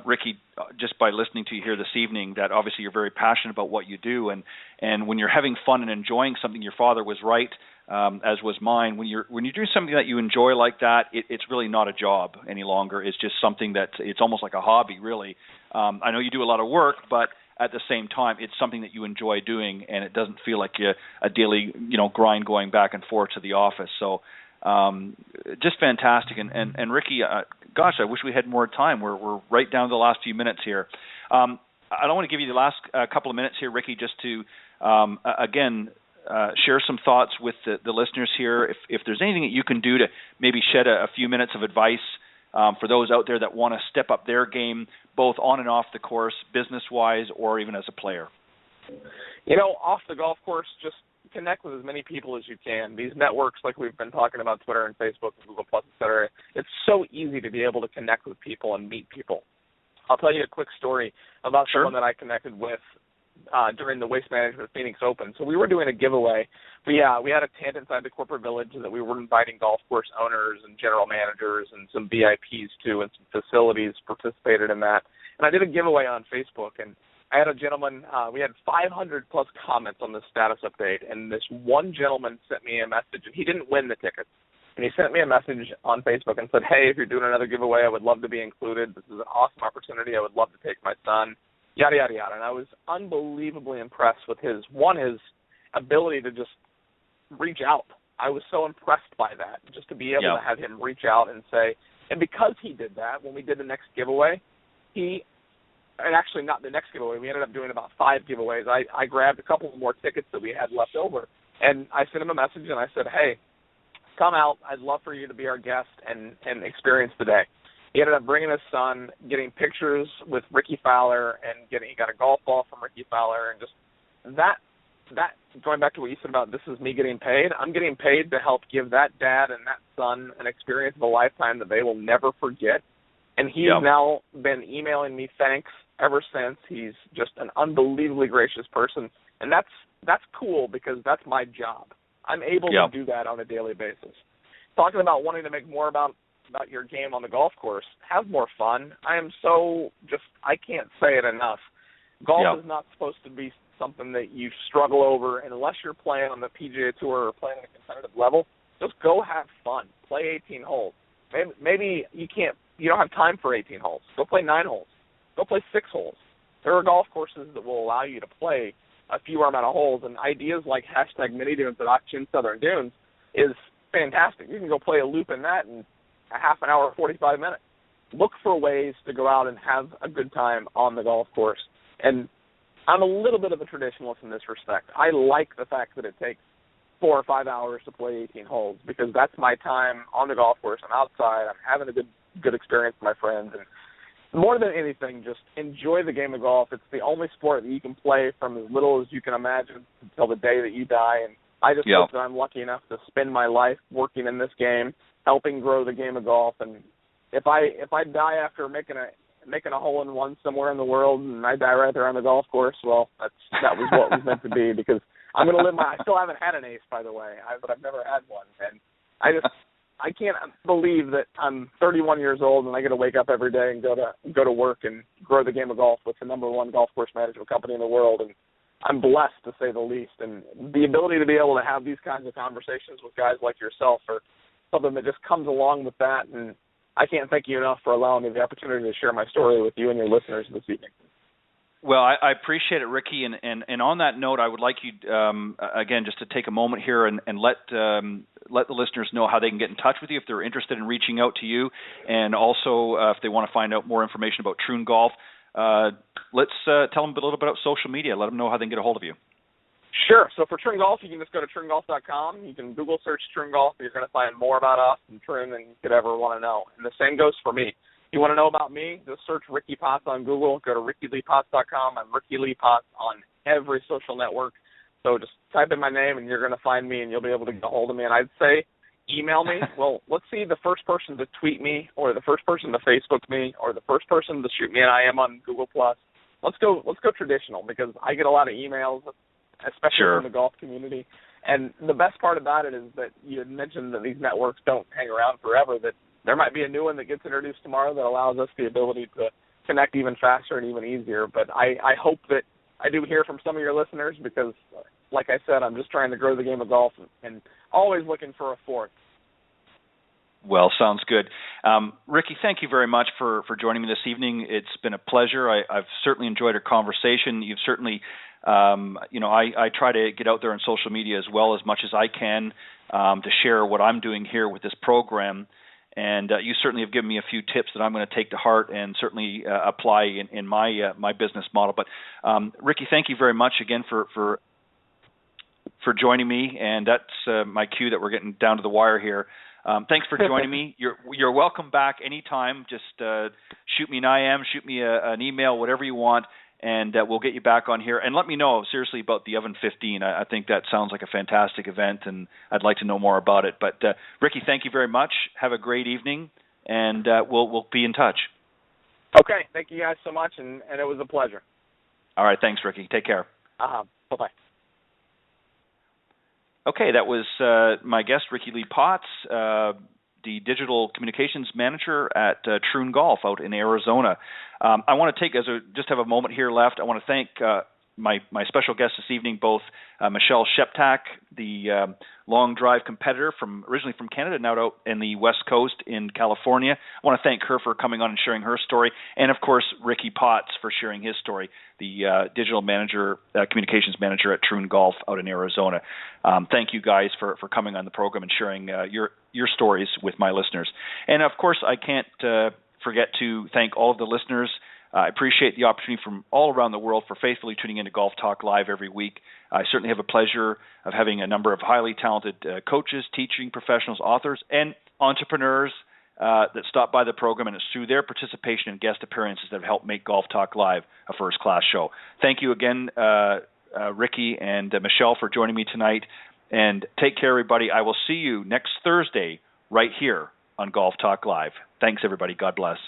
Ricky, just by listening to you here this evening, that obviously you're very passionate about what you do. And when you're having fun and enjoying something, your father was right, as was mine. When you're doing something that you enjoy like that, it's really not a job any longer. It's just something it's almost like a hobby, really. I know you do a lot of work, but at the same time, it's something that you enjoy doing, and it doesn't feel like a daily, grind going back and forth to the office. So, just fantastic. And Ricky, gosh, I wish we had more time. We're right down to the last few minutes here. I don't want to give you the last couple of minutes here, Ricky, just to again share some thoughts with the listeners here. If there's anything that you can do to maybe shed a few minutes of advice for those out there that want to step up their game, both on and off the course, business-wise, or even as a player. Off the golf course, just connect with as many people as you can. These networks, like we've been talking about, Twitter and Facebook and Google+, et cetera, it's so easy to be able to connect with people and meet people. I'll tell you a quick story about someone that I connected with during the Waste Management Phoenix Open. So we were doing a giveaway. We had a tent inside the corporate village that we were inviting golf course owners and general managers and some VIPs too, and some facilities participated in that. And I did a giveaway on Facebook, and I had a gentleman, we had 500 plus comments on the status update, and this one gentleman sent me a message, and he didn't win the tickets. And he sent me a message on Facebook and said, hey, if you're doing another giveaway, I would love to be included. This is an awesome opportunity. I would love to take my son, yada, yada, yada. And I was unbelievably impressed with his ability to just reach out. I was so impressed by that, just to be able to have him reach out and say, and because he did that, when we did the next giveaway, he and actually not the next giveaway. We ended up doing about 5 giveaways. I grabbed a couple more tickets that we had left over, and I sent him a message, and I said, hey, come out. I'd love for you to be our guest and experience the day. He ended up bringing his son, getting pictures with Ricky Fowler, and he got a golf ball from Ricky Fowler, and just that going back to what you said about this is me getting paid, I'm getting paid to help give that dad and that son an experience of a lifetime that they will never forget. And he's now been emailing me thanks ever since. He's just an unbelievably gracious person, and that's cool because that's my job. I'm able to do that on a daily basis. Talking about wanting to make more about your game on the golf course, have more fun. I can't say it enough. Golf is not supposed to be something that you struggle over, and unless you're playing on the PGA Tour or playing at a competitive level, just go have fun. Play 18 holes. Maybe you don't have time for 18 holes. Go play 9 holes. Go play 6 holes. There are golf courses that will allow you to play a fewer amount of holes, and ideas like #mini dunes at Auction Southern Dunes is fantastic. You can go play a loop in that in a half an hour, 45 minutes. Look for ways to go out and have a good time on the golf course. And I'm a little bit of a traditionalist in this respect. I like the fact that it takes 4 or 5 hours to play 18 holes because that's my time on the golf course. I'm outside. I'm having a good experience with my friends. And more than anything, just enjoy the game of golf. It's the only sport that you can play from as little as you can imagine until the day that you die. And I just hope that I'm lucky enough to spend my life working in this game, helping grow the game of golf. And if I die after making a hole-in-one somewhere in the world and I die right there on the golf course, well, that was what was meant to be because I'm going to live I still haven't had an ace, by the way, but I've never had one. And I can't believe that I'm 31 years old and I get to wake up every day and go to work and grow the game of golf with the #1 golf course management company in the world. And I'm blessed, to say the least. And the ability to be able to have these kinds of conversations with guys like yourself are something that just comes along with that. And I can't thank you enough for allowing me the opportunity to share my story with you and your listeners this evening. Well, I appreciate it, Ricky. And on that note, I would like you, again, just to take a moment here and let the listeners know how they can get in touch with you if they're interested in reaching out to you, and also if they want to find out more information about Troon Golf. Let's tell them a little bit about social media. Let them know how they can get a hold of you. Sure. So for Troon Golf, you can just go to troongolf.com. You can Google search Troon Golf. You're going to find more about us and Troon than you could ever want to know. And the same goes for me. If you want to know about me, just search Ricky Potts on Google. Go to rickyleepotts.com. I'm Ricky Lee Potts on every social network. So just type in my name, and you're going to find me, and you'll be able to get a hold of me. And I'd say email me. Well, let's see the first person to tweet me or the first person to Facebook me or the first person to shoot me an IM on Google+. Let's go traditional because I get a lot of emails, especially from the golf community. And the best part about it is that you had mentioned that these networks don't hang around forever, that there might be a new one that gets introduced tomorrow that allows us the ability to connect even faster and even easier. But I hope that I do hear from some of your listeners because, like I said, I'm just trying to grow the game of golf and always looking for a fourth. Well, sounds good. Ricky, thank you very much for joining me this evening. It's been a pleasure. I've certainly enjoyed our conversation. You've certainly, I try to get out there on social media as much as I can to share what I'm doing here with this program. And you certainly have given me a few tips that I'm going to take to heart and certainly apply in my business model. But Ricky, thank you very much again for joining me. And that's my cue that we're getting down to the wire here. Thanks for joining me. You're welcome back anytime. Just shoot me an IM, shoot me an email, whatever you want, and we'll get you back on here. And let me know, seriously, about the Oven 15. I think that sounds like a fantastic event, and I'd like to know more about it. But, Ricky, thank you very much. Have a great evening, and we'll be in touch. Okay. Thank you guys so much, and it was a pleasure. All right. Thanks, Ricky. Take care. Bye-bye. Okay, that was my guest, Ricky Lee Potts, the digital communications manager at Troon Golf out in Arizona. I want to just have a moment here left. I want to thank my special guests this evening, both Michelle Sheptak, the long drive competitor originally from Canada, now out in the West Coast in California. I want to thank her for coming on and sharing her story, and of course Ricky Potts for sharing his story, the digital manager, communications manager at Troon Golf out in Arizona. Thank you guys for coming on the program and sharing your stories with my listeners. And of course, I can't forget to thank all of the listeners I appreciate the opportunity from all around the world for faithfully tuning into Golf Talk Live every week. I certainly have a pleasure of having a number of highly talented coaches, teaching professionals, authors, and entrepreneurs that stop by the program, and it's through their participation and guest appearances that have helped make Golf Talk Live a first-class show. Thank you again, Ricky and Michelle, for joining me tonight. And take care, everybody. I will see you next Thursday right here on Golf Talk Live. Thanks, everybody. God bless.